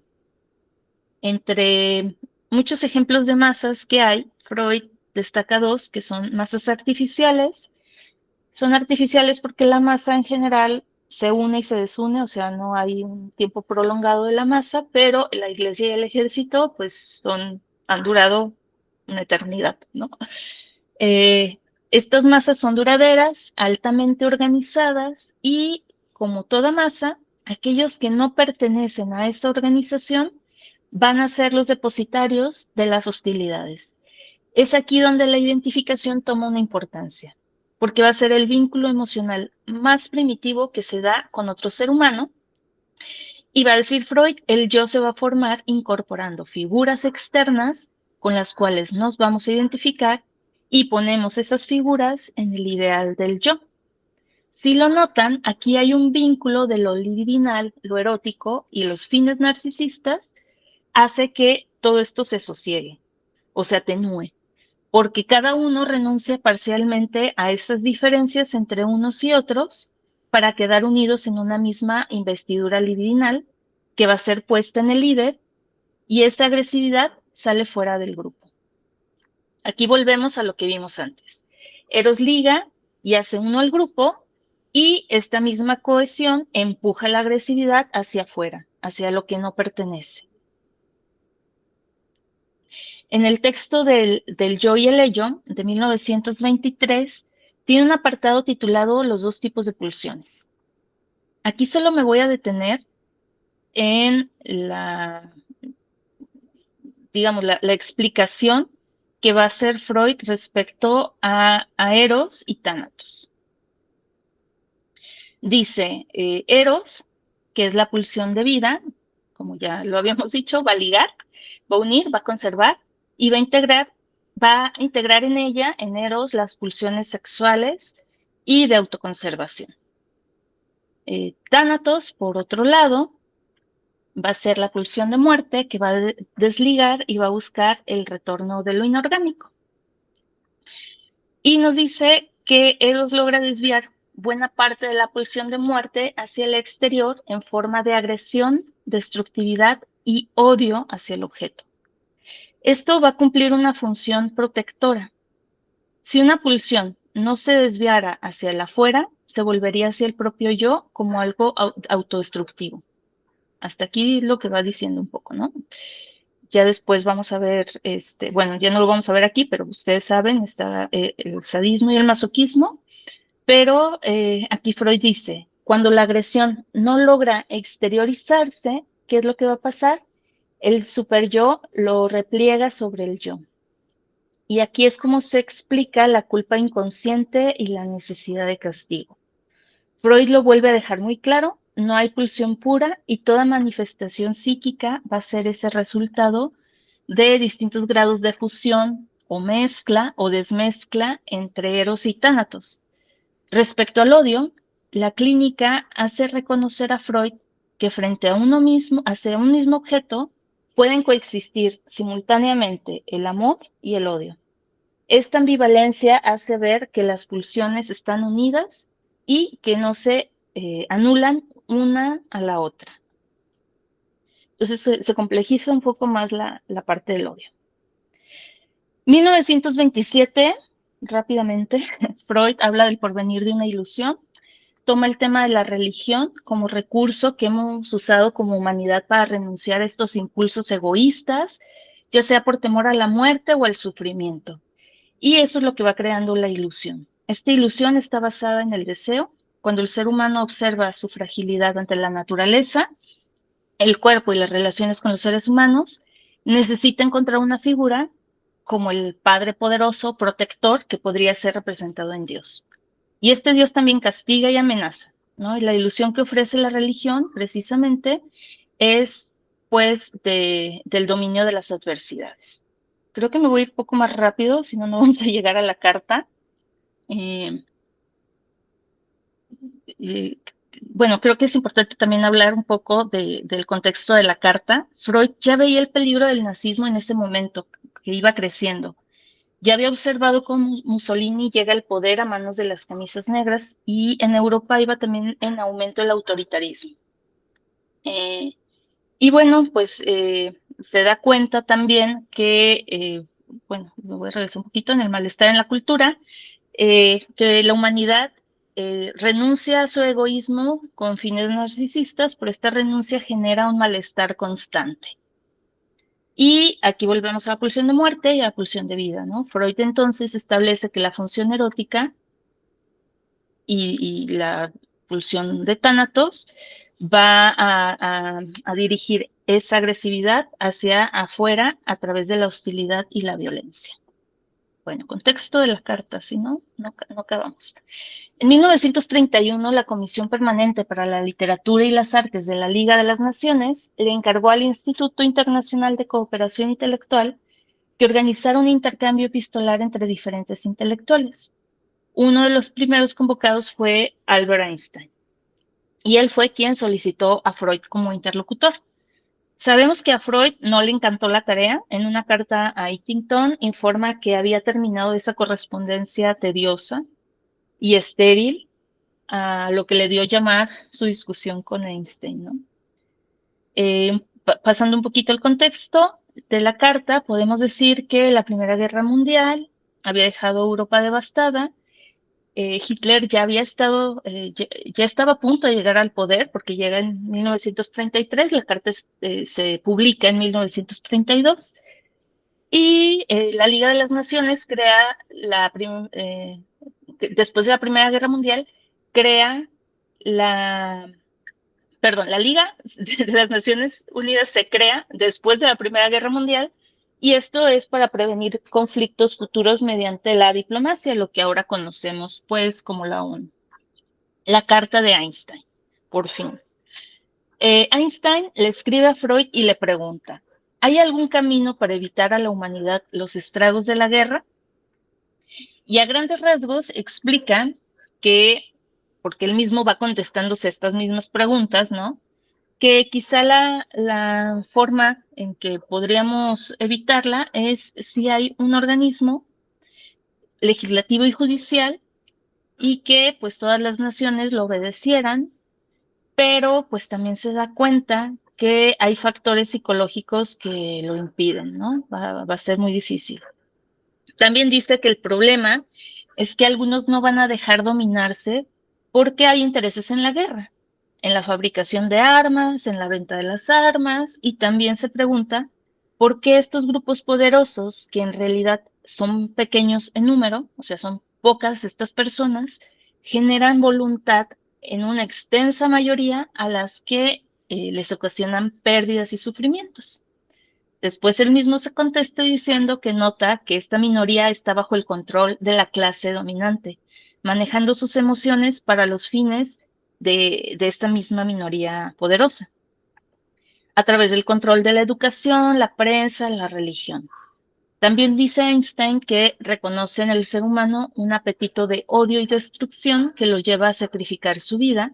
Entre muchos ejemplos de masas que hay, Freud destaca dos, que son masas artificiales. Son artificiales porque la masa en general se une y se desune, o sea, no hay un tiempo prolongado de la masa, pero la iglesia y el ejército pues han durado una eternidad, ¿no? Estas masas son duraderas, altamente organizadas y, como toda masa, aquellos que no pertenecen a esta organización van a ser los depositarios de las hostilidades. Es aquí donde la identificación toma una importancia, porque va a ser el vínculo emocional más primitivo que se da con otro ser humano. Y va a decir Freud, el yo se va a formar incorporando figuras externas con las cuales nos vamos a identificar y ponemos esas figuras en el ideal del yo. Si lo notan, aquí hay un vínculo de lo libidinal, lo erótico y los fines narcisistas, hace que todo esto se sosiegue o se atenúe, porque cada uno renuncia parcialmente a esas diferencias entre unos y otros para quedar unidos en una misma investidura libidinal que va a ser puesta en el líder y esa agresividad sale fuera del grupo. Aquí volvemos a lo que vimos antes. Eros liga y hace uno al grupo y esta misma cohesión empuja la agresividad hacia afuera, hacia lo que no pertenece. En el texto del Yo y el Ello, de 1923, tiene un apartado titulado Los dos tipos de pulsiones. Aquí solo me voy a detener en digamos, la explicación que va a hacer Freud respecto a Eros y Tánatos. Dice, Eros, que es la pulsión de vida, como ya lo habíamos dicho, va a ligar, va a unir, va a conservar y va a integrar en ella, en Eros, las pulsiones sexuales y de autoconservación. Tánatos, por otro lado, va a ser la pulsión de muerte que va a desligar y va a buscar el retorno de lo inorgánico. Y nos dice que Eros logra desviar buena parte de la pulsión de muerte hacia el exterior en forma de agresión, destructividad y odio hacia el objeto. Esto va a cumplir una función protectora. Si una pulsión no se desviara hacia el afuera, se volvería hacia el propio yo como algo autodestructivo. Hasta aquí lo que va diciendo un poco, ¿no? Ya después vamos a ver, bueno, ya no lo vamos a ver aquí, pero ustedes saben, está el sadismo y el masoquismo, pero aquí Freud dice, cuando la agresión no logra exteriorizarse, ¿qué es lo que va a pasar? El superyo lo repliega sobre el yo. Y aquí es como se explica la culpa inconsciente y la necesidad de castigo. Freud lo vuelve a dejar muy claro, no hay pulsión pura y toda manifestación psíquica va a ser ese resultado de distintos grados de fusión o mezcla o desmezcla entre eros y tánatos. Respecto al odio, la clínica hace reconocer a Freud que frente a uno mismo, hacia un mismo objeto, pueden coexistir simultáneamente el amor y el odio. Esta ambivalencia hace ver que las pulsiones están unidas y que no se anulan una a la otra. Entonces se complejiza un poco más la parte del odio. 1927, rápidamente, Freud habla del porvenir de una ilusión, toma el tema de la religión como recurso que hemos usado como humanidad para renunciar a estos impulsos egoístas, ya sea por temor a la muerte o al sufrimiento. Y eso es lo que va creando la ilusión. Esta ilusión está basada en el deseo. Cuando el ser humano observa su fragilidad ante la naturaleza, el cuerpo y las relaciones con los seres humanos, necesita encontrar una figura como el Padre poderoso, protector, que podría ser representado en Dios. Y este Dios también castiga y amenaza, ¿no? Y la ilusión que ofrece la religión, precisamente, es, pues, del dominio de las adversidades. Creo que me voy a ir un poco más rápido, si no, no vamos a llegar a la carta. Eh, eh, bueno, creo que es importante también hablar un poco del contexto de la carta. Freud ya veía el peligro del nazismo en ese momento, que iba creciendo. Ya había observado cómo Mussolini llega al poder a manos de las camisas negras y en Europa iba también en aumento el autoritarismo. Eh, y bueno, pues se da cuenta también que, bueno, me voy a regresar un poquito en el malestar en la cultura, que la humanidad renuncia a su egoísmo con fines narcisistas, pero esta renuncia genera un malestar constante. Y aquí volvemos a la pulsión de muerte y a la pulsión de vida, ¿no? Freud entonces establece que la función erótica y la pulsión de tánatos va a dirigir esa agresividad hacia afuera a través de la hostilidad y la violencia. Bueno, contexto de la carta, si no, no acabamos. En 1931, la Comisión Permanente para la Literatura y las Artes de la Liga de las Naciones le encargó al Instituto Internacional de Cooperación Intelectual que organizara un intercambio epistolar entre diferentes intelectuales. Uno de los primeros convocados fue Albert Einstein, y él fue quien solicitó a Freud como interlocutor. Sabemos que a Freud no le encantó la tarea. En una carta a Eatington informa que había terminado esa correspondencia tediosa y estéril, a lo que le dio llamar su discusión con Einstein, ¿no? Pasando un poquito el contexto de la carta, podemos decir que la Primera Guerra Mundial había dejado Europa devastada. Hitler ya había estado, ya estaba a punto de llegar al poder porque llega en 1933, la carta se publica en 1932 y la Liga de las Naciones crea, después de la Primera Guerra Mundial, crea la, perdón, la Liga de las Naciones Unidas se crea después de la Primera Guerra Mundial y esto es para prevenir conflictos futuros mediante la diplomacia, lo que ahora conocemos pues como la ONU. La carta de Einstein, por fin. Einstein le escribe a Freud y le pregunta, ¿hay algún camino para evitar a la humanidad los estragos de la guerra? Y a grandes rasgos explica que, porque él mismo va contestándose estas mismas preguntas, ¿no? Que quizá la forma en que podríamos evitarla es si hay un organismo legislativo y judicial y que pues todas las naciones lo obedecieran, pero pues también se da cuenta que hay factores psicológicos que lo impiden, ¿no? Va a ser muy difícil. También dice que el problema es que algunos no van a dejar dominarse porque hay intereses en la guerra, en la fabricación de armas, en la venta de las armas, y también se pregunta por qué estos grupos poderosos, que en realidad son pequeños en número, o sea, son pocas estas personas, generan voluntad en una extensa mayoría a las que les ocasionan pérdidas y sufrimientos. Después él mismo se contesta diciendo que nota que esta minoría está bajo el control de la clase dominante, manejando sus emociones para los fines de esta misma minoría poderosa, a través del control de la educación, la prensa, la religión. También dice Einstein que reconoce en el ser humano un apetito de odio y destrucción que lo lleva a sacrificar su vida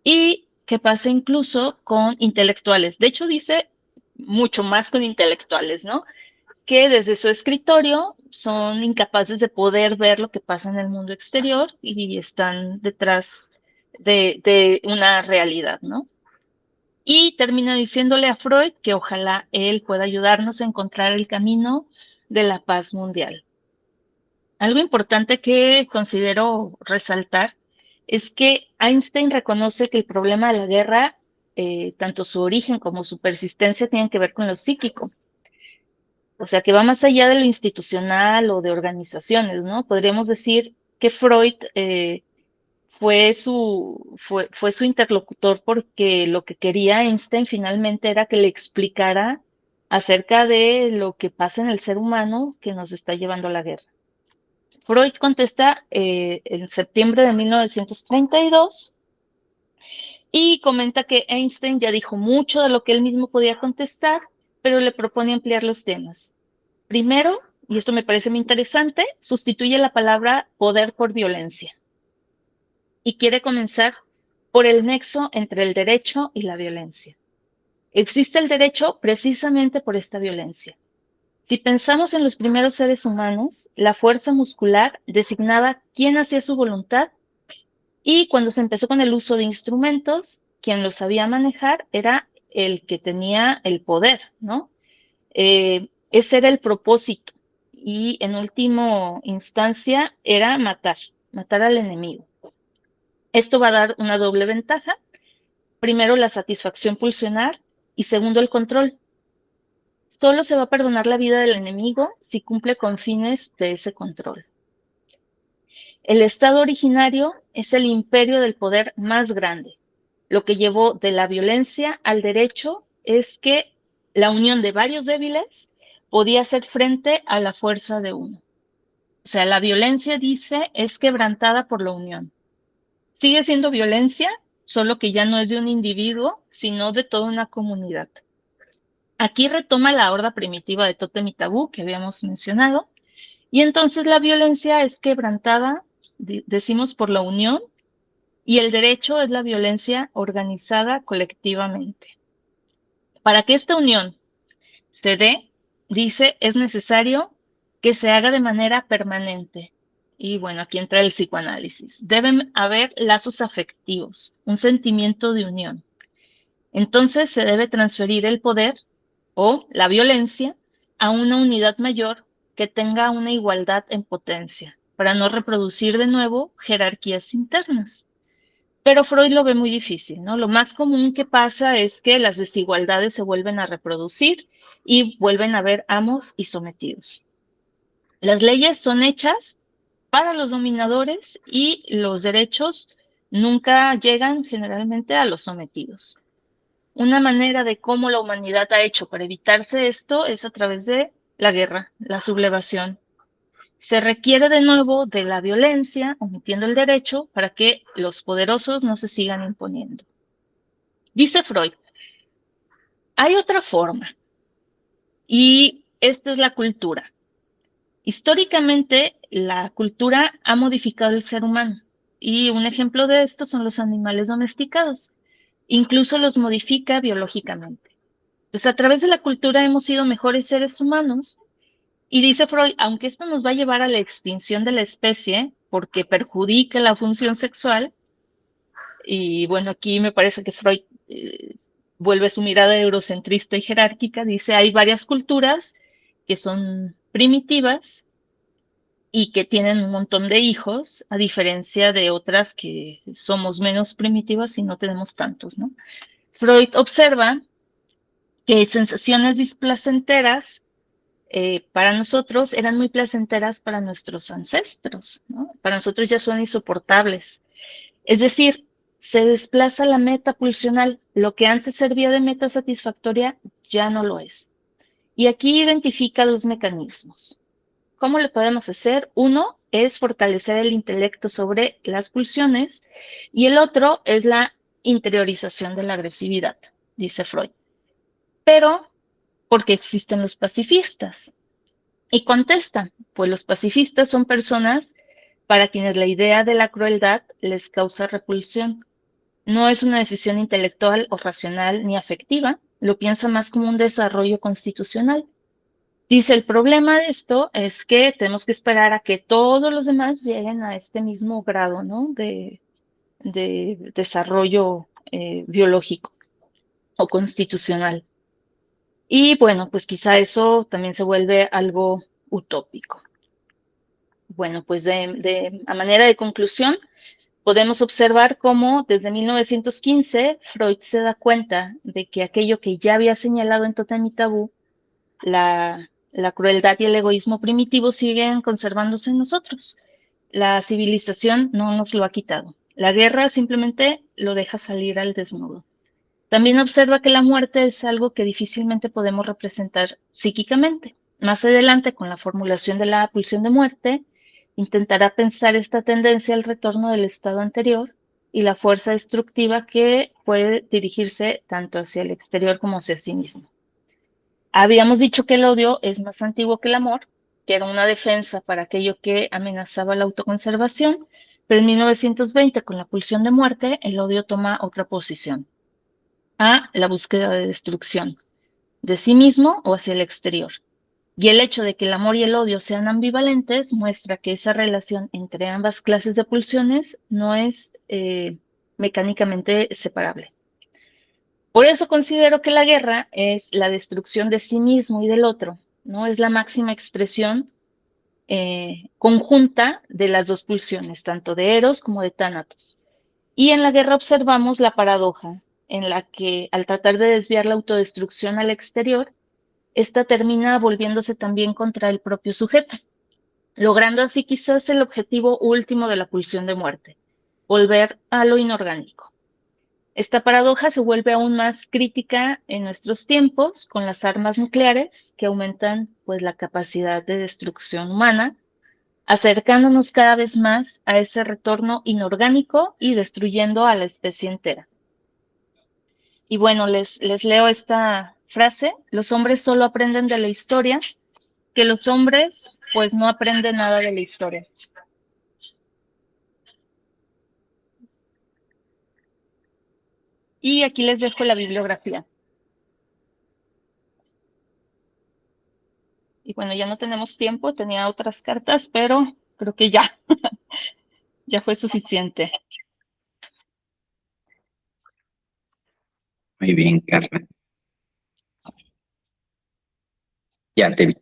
y que pasa incluso con intelectuales. De hecho, dice mucho más con intelectuales, ¿no? Que desde su escritorio son incapaces de poder ver lo que pasa en el mundo exterior y están detrás de una realidad, ¿no? Y termina diciéndole a Freud que ojalá él pueda ayudarnos a encontrar el camino de la paz mundial. Algo importante que considero resaltar es que Einstein reconoce que el problema de la guerra, tanto su origen como su persistencia, tienen que ver con lo psíquico. O sea, que va más allá de lo institucional o de organizaciones, ¿no? Podríamos decir que Freud fue su interlocutor porque lo que quería Einstein finalmente era que le explicara acerca de lo que pasa en el ser humano que nos está llevando a la guerra. Freud contesta en septiembre de 1932 y comenta que Einstein ya dijo mucho de lo que él mismo podía contestar, pero le propone ampliar los temas. Primero, y esto me parece muy interesante, sustituye la palabra poder por violencia y quiere comenzar por el nexo entre el derecho y la violencia. Existe el derecho precisamente por esta violencia. Si pensamos en los primeros seres humanos, la fuerza muscular designaba quién hacía su voluntad y cuando se empezó con el uso de instrumentos, quien los sabía manejar era el que tenía el poder, ¿no? Ese era el propósito y en última instancia era matar al enemigo. Esto va a dar una doble ventaja. Primero, la satisfacción pulsionar y segundo, el control. Solo se va a perdonar la vida del enemigo si cumple con fines de ese control. El estado originario es el imperio del poder más grande. Lo que llevó de la violencia al derecho es que la unión de varios débiles podía hacer frente a la fuerza de uno. O sea, la violencia, dice, es quebrantada por la unión. Sigue siendo violencia, solo que ya no es de un individuo, sino de toda una comunidad. Aquí retoma la horda primitiva de Tótem y Tabú que habíamos mencionado, y entonces la violencia es quebrantada, decimos, por la unión, y el derecho es la violencia organizada colectivamente. Para que esta unión se dé, dice, es necesario que se haga de manera permanente. Y bueno, aquí entra el psicoanálisis. Deben haber lazos afectivos, un sentimiento de unión. Entonces se debe transferir el poder o la violencia a una unidad mayor que tenga una igualdad en potencia, para no reproducir de nuevo jerarquías internas. Pero Freud lo ve muy difícil, ¿no? Lo más común que pasa es que las desigualdades se vuelven a reproducir y vuelven a haber amos y sometidos. Las leyes son hechas para los dominadores y los derechos nunca llegan generalmente a los sometidos. Una manera de cómo la humanidad ha hecho para evitarse esto es a través de la guerra, la sublevación. Se requiere de nuevo de la violencia, omitiendo el derecho, para que los poderosos no se sigan imponiendo. Dice Freud, hay otra forma, y esta es la cultura. Históricamente, la cultura ha modificado el ser humano, y un ejemplo de esto son los animales domesticados. Incluso los modifica biológicamente. Entonces, a través de la cultura hemos sido mejores seres humanos, y dice Freud, aunque esto nos va a llevar a la extinción de la especie, porque perjudica la función sexual. Y bueno, aquí me parece que Freud vuelve su mirada eurocentrista y jerárquica. Dice, hay varias culturas que son primitivas y que tienen un montón de hijos, a diferencia de otras que somos menos primitivas y no tenemos tantos, ¿no? Freud observa que sensaciones displacenteras para nosotros eran muy placenteras para nuestros ancestros, ¿no? Para nosotros ya son insoportables. Es decir, se desplaza la meta pulsional. Lo que antes servía de meta satisfactoria ya no lo es. Y aquí identifica dos mecanismos. ¿Cómo le podemos hacer? Uno es fortalecer el intelecto sobre las pulsiones y el otro es la interiorización de la agresividad, dice Freud. Pero, ¿por qué existen los pacifistas? Y contestan, pues los pacifistas son personas para quienes la idea de la crueldad les causa repulsión. No es una decisión intelectual o racional ni afectiva, lo piensa más como un desarrollo constitucional. Dice, el problema de esto es que tenemos que esperar a que todos los demás lleguen a este mismo grado, ¿no? de desarrollo biológico o constitucional. Y bueno, pues quizá eso también se vuelve algo utópico. Bueno, pues a manera de conclusión, podemos observar cómo desde 1915 Freud se da cuenta de que aquello que ya había señalado en Totem y Tabú, la crueldad y el egoísmo primitivo, siguen conservándose en nosotros. La civilización no nos lo ha quitado. La guerra simplemente lo deja salir al desnudo. También observa que la muerte es algo que difícilmente podemos representar psíquicamente. Más adelante, con la formulación de la pulsión de muerte, intentará pensar esta tendencia al retorno del estado anterior y la fuerza destructiva que puede dirigirse tanto hacia el exterior como hacia sí mismo. Habíamos dicho que el odio es más antiguo que el amor, que era una defensa para aquello que amenazaba la autoconservación, pero en 1920, con la pulsión de muerte, el odio toma otra posición, a la búsqueda de destrucción, de sí mismo o hacia el exterior. Y el hecho de que el amor y el odio sean ambivalentes muestra que esa relación entre ambas clases de pulsiones no es mecánicamente separable. Por eso considero que la guerra es la destrucción de sí mismo y del otro, ¿no? Es la máxima expresión conjunta de las dos pulsiones, tanto de Eros como de Tánatos. Y en la guerra observamos la paradoja, en la que al tratar de desviar la autodestrucción al exterior, esta termina volviéndose también contra el propio sujeto, logrando así quizás el objetivo último de la pulsión de muerte, volver a lo inorgánico. Esta paradoja se vuelve aún más crítica en nuestros tiempos con las armas nucleares que aumentan pues la capacidad de destrucción humana, acercándonos cada vez más a ese retorno inorgánico y destruyendo a la especie entera. Y bueno, les leo esta frase: los hombres solo aprenden de la historia, que los hombres pues no aprenden nada de la historia. Y aquí les dejo la bibliografía. Y bueno, ya no tenemos tiempo, tenía otras cartas, pero creo que ya fue suficiente. Muy bien, Carla. Ya te vi.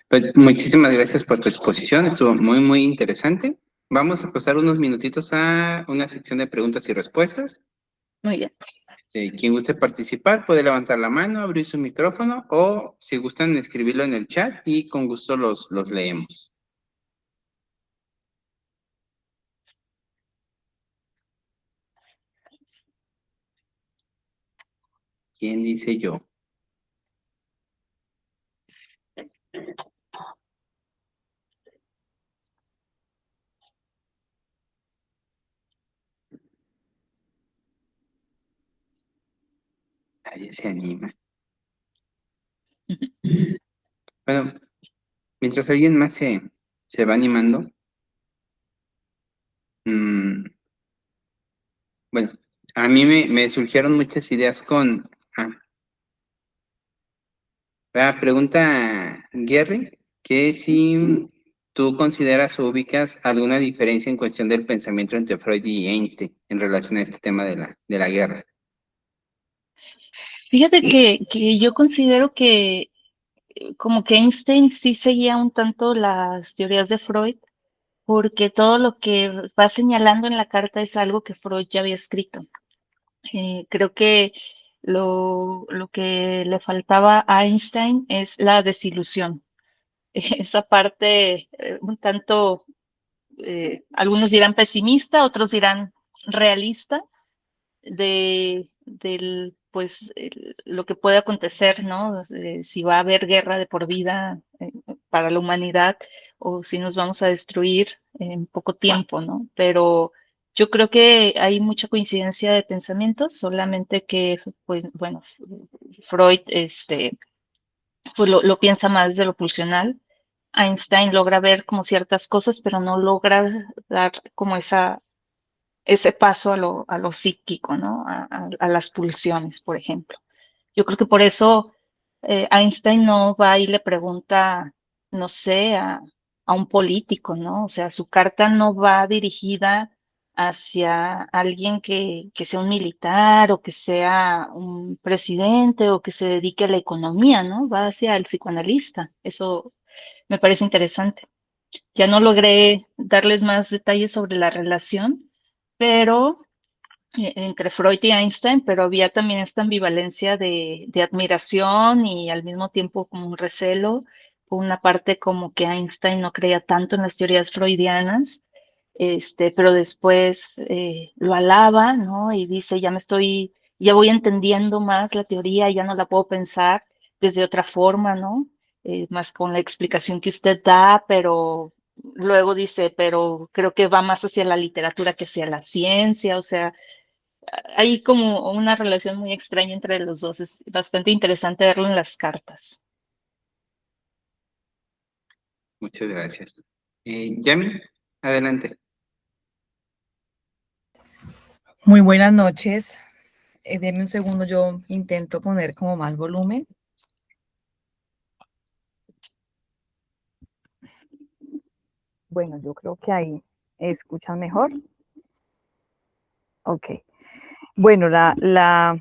Pues muchísimas gracias por tu exposición, estuvo muy, muy interesante. Vamos a pasar unos minutitos a una sección de preguntas y respuestas. Muy bien. Quien guste participar puede levantar la mano, abrir su micrófono o si gustan escribirlo en el chat y con gusto los leemos. ¿Quién dice yo? Nadie se anima. Bueno, mientras alguien más se va animando, bueno, a mí me surgieron muchas ideas con... pregunta Gary, que si ¿Tú consideras o ubicas alguna diferencia en cuestión del pensamiento entre Freud y Einstein en relación a este tema de la guerra? Fíjate que yo considero que como que Einstein sí seguía un tanto las teorías de Freud, porque todo lo que va señalando en la carta es algo que Freud ya había escrito. Creo que lo que le faltaba a Einstein es la desilusión. Esa parte un tanto, algunos dirán pesimista, otros dirán realista, del, pues, lo que puede acontecer, ¿no? Si va a haber guerra de por vida para la humanidad o si nos vamos a destruir en poco tiempo, ¿no? Pero yo creo que hay mucha coincidencia de pensamientos, solamente que, pues, bueno, Freud, pues lo piensa más de lo pulsional. Einstein logra ver como ciertas cosas, pero no logra dar como ese paso a lo psíquico, ¿no? A las pulsiones, por ejemplo. Yo creo que por eso Einstein no va y le pregunta, no sé, a un político, ¿no? O sea, su carta no va dirigida hacia alguien que sea un militar o que sea un presidente o que se dedique a la economía, ¿no? Va hacia el psicoanalista. Eso me parece interesante. Ya no logré darles más detalles sobre la relación, pero entre Freud y Einstein, pero había también esta ambivalencia de admiración y al mismo tiempo como un recelo. Por una parte, como que Einstein no creía tanto en las teorías freudianas, pero después lo alaba, ¿no? Y dice, ya voy entendiendo más la teoría, ya no la puedo pensar desde otra forma, ¿no? Más con la explicación que usted da, pero luego dice, pero creo que va más hacia la literatura que hacia la ciencia, o sea, hay como una relación muy extraña entre los dos. Es bastante interesante verlo en las cartas. Muchas gracias. Yami, adelante. Muy buenas noches. Deme un segundo, yo intento poner como más volumen. Bueno, yo creo que ahí escuchan mejor. Ok. Bueno,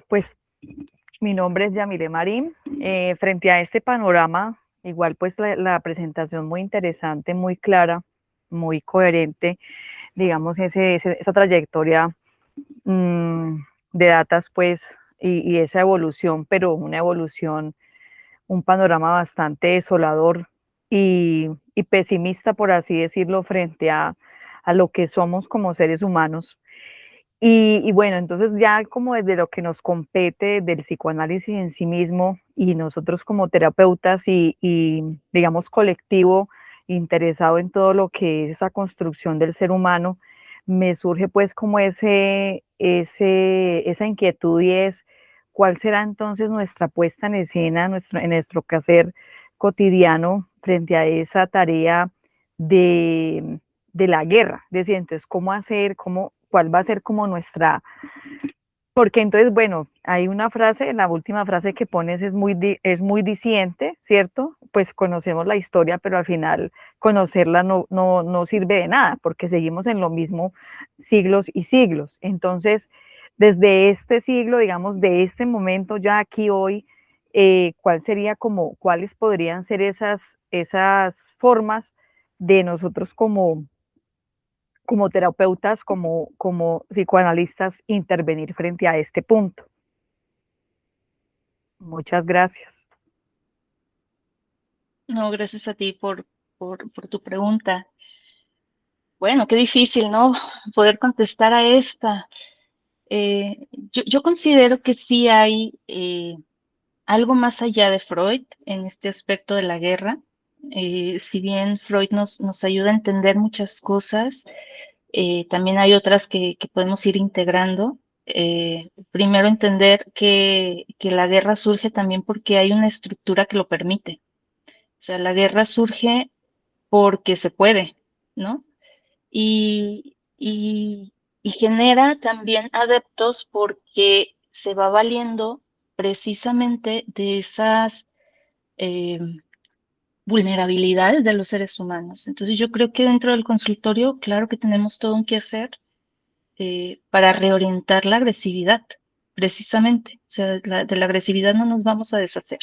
pues mi nombre es Yamile Marín. Frente a este panorama, igual pues la presentación muy interesante, muy clara, muy coherente, digamos, esa trayectoria mmm, de datas pues y esa evolución, pero una evolución, un panorama bastante desolador y pesimista, por así decirlo, frente a lo que somos como seres humanos. Y bueno, entonces ya como desde lo que nos compete del psicoanálisis en sí mismo y nosotros como terapeutas y digamos colectivo interesado en todo lo que es esa construcción del ser humano, me surge pues como esa inquietud y es cuál será entonces nuestra puesta en escena, en nuestro quehacer cotidiano frente a esa tarea de, de la guerra. Es decir, entonces, ¿cómo hacer, cuál va a ser como nuestra... Porque entonces, bueno, hay una frase, la última frase que pones es muy diciente, ¿cierto? Pues conocemos la historia, pero al final conocerla no sirve de nada, porque seguimos en lo mismo siglos y siglos. Entonces, desde este siglo, digamos, de este momento, ya aquí hoy, cuáles podrían ser esas formas de nosotros como terapeutas, como psicoanalistas, intervenir frente a este punto. Muchas gracias. No, gracias a ti por tu pregunta. Bueno, qué difícil, ¿no? Poder contestar a esta. Yo considero que sí hay algo más allá de Freud en este aspecto de la guerra. Si bien Freud nos ayuda a entender muchas cosas, también hay otras que podemos ir integrando. Primero, entender que la guerra surge también porque hay una estructura que lo permite. O sea, la guerra surge porque se puede, ¿no? Y genera también adeptos porque se va valiendo precisamente de esas eh, vulnerabilidades de los seres humanos. Entonces yo creo que dentro del consultorio, claro que tenemos todo un que hacer para reorientar la agresividad, precisamente. O sea, de la agresividad no nos vamos a deshacer,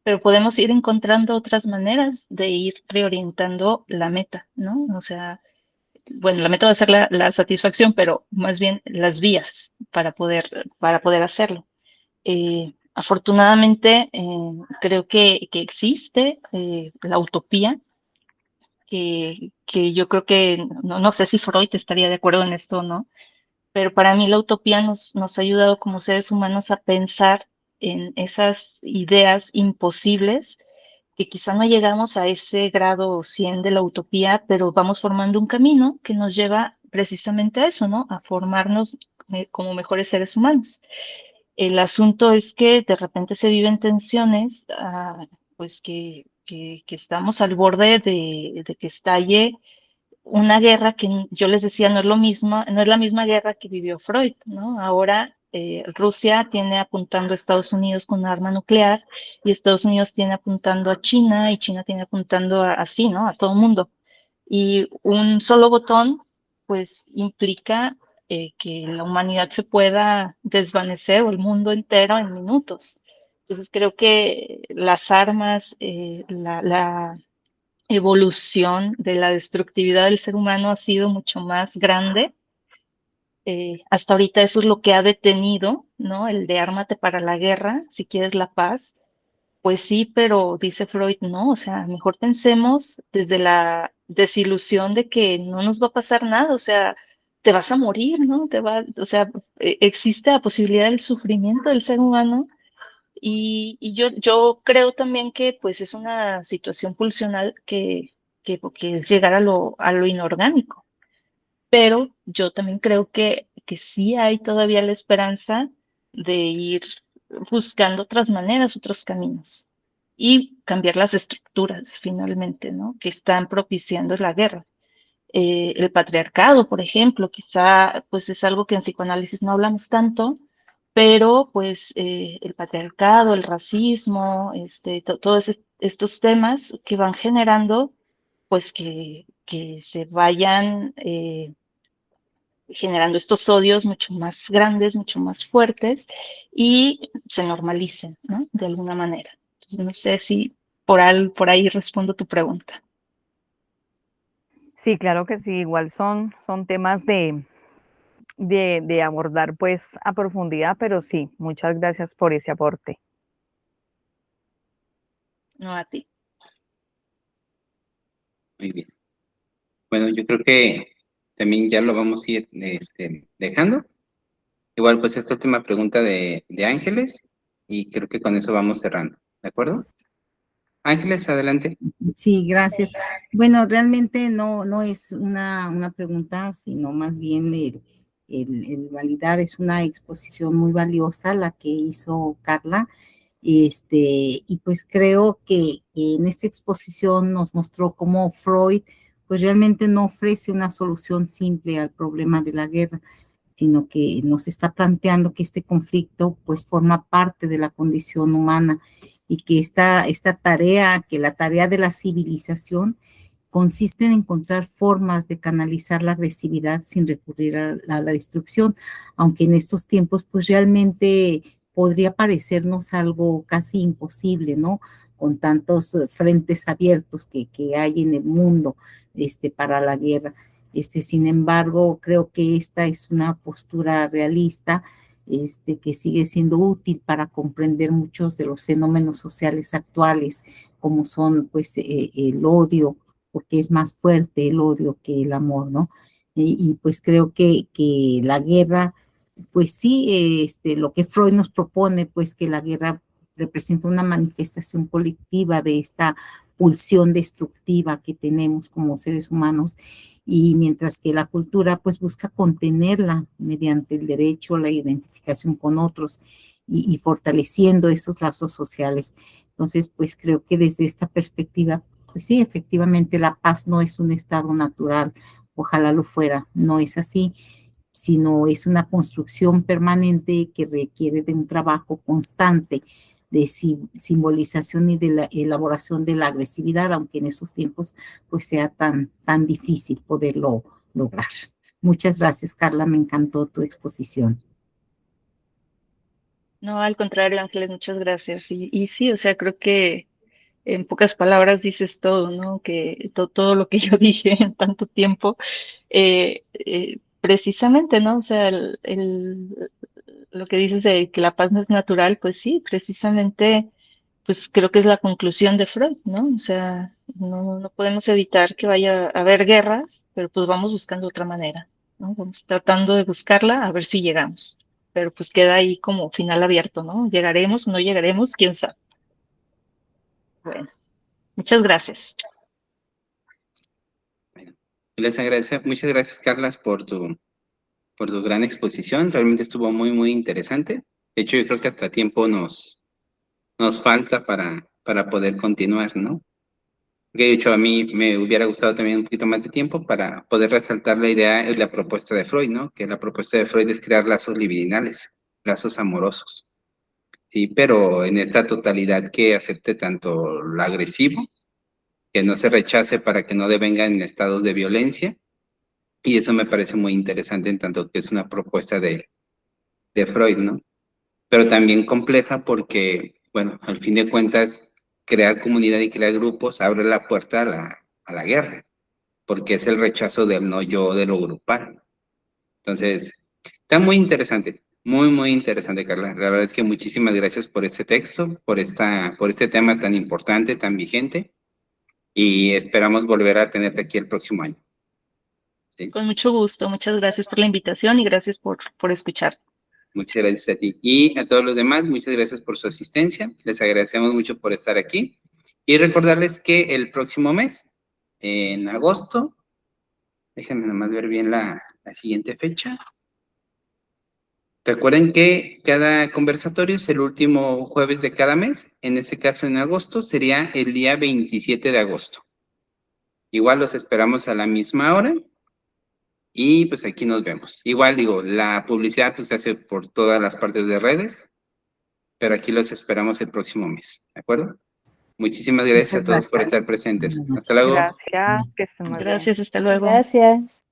pero podemos ir encontrando otras maneras de ir reorientando la meta, ¿no? O sea, bueno, la meta va a ser la satisfacción, pero más bien las vías para poder hacerlo. Afortunadamente, creo que existe la utopía, que yo creo que, no sé si Freud estaría de acuerdo en esto o no, pero para mí la utopía nos ha ayudado como seres humanos a pensar en esas ideas imposibles, que quizá no llegamos a ese grado 100 de la utopía, pero vamos formando un camino que nos lleva precisamente a eso, ¿no? A formarnos como mejores seres humanos. El asunto es que de repente se viven tensiones, pues que estamos al borde de que estalle una guerra que yo les decía no es lo mismo, no es la misma guerra que vivió Freud, ¿no? Ahora Rusia tiene apuntando a Estados Unidos con un arma nuclear, y Estados Unidos tiene apuntando a China, y China tiene apuntando así, ¿no? A todo el mundo. Y un solo botón, pues implica que la humanidad se pueda desvanecer, o el mundo entero, en minutos. Entonces creo que las armas, la evolución de la destructividad del ser humano ha sido mucho más grande. Hasta ahorita eso es lo que ha detenido, ¿no? El de ármate para la guerra, si quieres la paz. Pues sí, pero dice Freud, no, o sea, mejor pensemos desde la desilusión de que no nos va a pasar nada, o sea, te vas a morir, ¿no? O sea, existe la posibilidad del sufrimiento del ser humano, y yo creo también que pues es una situación pulsional que es llegar a lo inorgánico, pero yo también creo que sí hay todavía la esperanza de ir buscando otras maneras, otros caminos, y cambiar las estructuras finalmente, ¿no? Que están propiciando la guerra. El patriarcado, por ejemplo, quizá pues es algo que en psicoanálisis no hablamos tanto, pero pues el patriarcado, el racismo, todos estos temas que van generando pues que se vayan generando estos odios mucho más grandes, mucho más fuertes, y se normalicen, ¿no? De alguna manera. Entonces, no sé si por ahí respondo tu pregunta. Sí, claro que sí, igual son temas de abordar pues a profundidad, pero sí, muchas gracias por ese aporte. No a ti. Muy bien. Bueno, yo creo que también ya lo vamos a ir dejando. Igual, pues esta última pregunta de Ángeles, y creo que con eso vamos cerrando, ¿de acuerdo? Ángeles, adelante. Sí, gracias. Bueno, realmente no es una pregunta, sino más bien el validar. Es una exposición muy valiosa la que hizo Carla. Y pues creo que en esta exposición nos mostró cómo Freud pues realmente no ofrece una solución simple al problema de la guerra, sino que nos está planteando que este conflicto pues forma parte de la condición humana, y que esta tarea, que la tarea de la civilización consiste en encontrar formas de canalizar la agresividad sin recurrir a la destrucción, aunque en estos tiempos pues realmente podría parecernos algo casi imposible, ¿no? Con tantos frentes abiertos que hay en el mundo para la guerra. Sin embargo, creo que esta es una postura realista, que sigue siendo útil para comprender muchos de los fenómenos sociales actuales, como son pues el odio, porque es más fuerte el odio que el amor, ¿no? Y pues creo que la guerra, pues sí, lo que Freud nos propone, pues que la guerra representa una manifestación colectiva de esta pulsión destructiva que tenemos como seres humanos, y mientras que la cultura pues busca contenerla mediante el derecho, la identificación con otros y fortaleciendo esos lazos sociales. Entonces, pues creo que desde esta perspectiva, pues sí, efectivamente la paz no es un estado natural, ojalá lo fuera, no es así, sino es una construcción permanente que requiere de un trabajo constante simbolización y de la elaboración de la agresividad, aunque en esos tiempos pues sea tan difícil poderlo lograr. Muchas gracias, Carla, me encantó tu exposición. No, al contrario, Ángeles, muchas gracias. Y sí, o sea, creo que en pocas palabras dices todo, ¿no? Que todo lo que yo dije en tanto tiempo, precisamente, ¿no? O sea, lo que dices de que la paz no es natural, pues sí, precisamente, pues creo que es la conclusión de Freud, ¿no? O sea, no podemos evitar que vaya a haber guerras, pero pues vamos buscando otra manera, ¿no? Vamos tratando de buscarla a ver si llegamos. Pero pues queda ahí como final abierto, ¿no? ¿Llegaremos o no llegaremos? ¿Quién sabe? Bueno, muchas gracias. Bueno, les agradezco, muchas gracias, Carlas, por tu gran exposición. Realmente estuvo muy, muy interesante. De hecho, yo creo que hasta tiempo nos falta para poder continuar, ¿no? De hecho, a mí me hubiera gustado también un poquito más de tiempo para poder resaltar la idea y la propuesta de Freud, ¿no? Que la propuesta de Freud es crear lazos libidinales, lazos amorosos. Sí, pero en esta totalidad que acepte tanto lo agresivo, que no se rechace para que no devenga en estados de violencia. Y eso me parece muy interesante en tanto que es una propuesta de Freud, ¿no? Pero también compleja porque, bueno, al fin de cuentas, crear comunidad y crear grupos abre la puerta a la guerra, porque es el rechazo del no yo, de lo grupal. Entonces, está muy interesante, muy, muy interesante, Carla. La verdad es que muchísimas gracias por este texto, por este tema tan importante, tan vigente, y esperamos volver a tenerte aquí el próximo año. ¿Sí? Con mucho gusto, muchas gracias por la invitación y gracias por escuchar. Muchas gracias a ti. Y a todos los demás, muchas gracias por su asistencia. Les agradecemos mucho por estar aquí. Y recordarles que el próximo mes, en agosto, déjenme nomás ver bien la siguiente fecha. Recuerden que cada conversatorio es el último jueves de cada mes. En este caso, en agosto, sería el día 27 de agosto. Igual los esperamos a la misma hora. Y pues aquí nos vemos. Igual digo, la publicidad pues se hace por todas las partes de redes, pero aquí los esperamos el próximo mes, ¿de acuerdo? Muchísimas gracias a todos por estar presentes. Hasta luego. Gracias, que estén muy bien. Gracias, hasta luego. Gracias.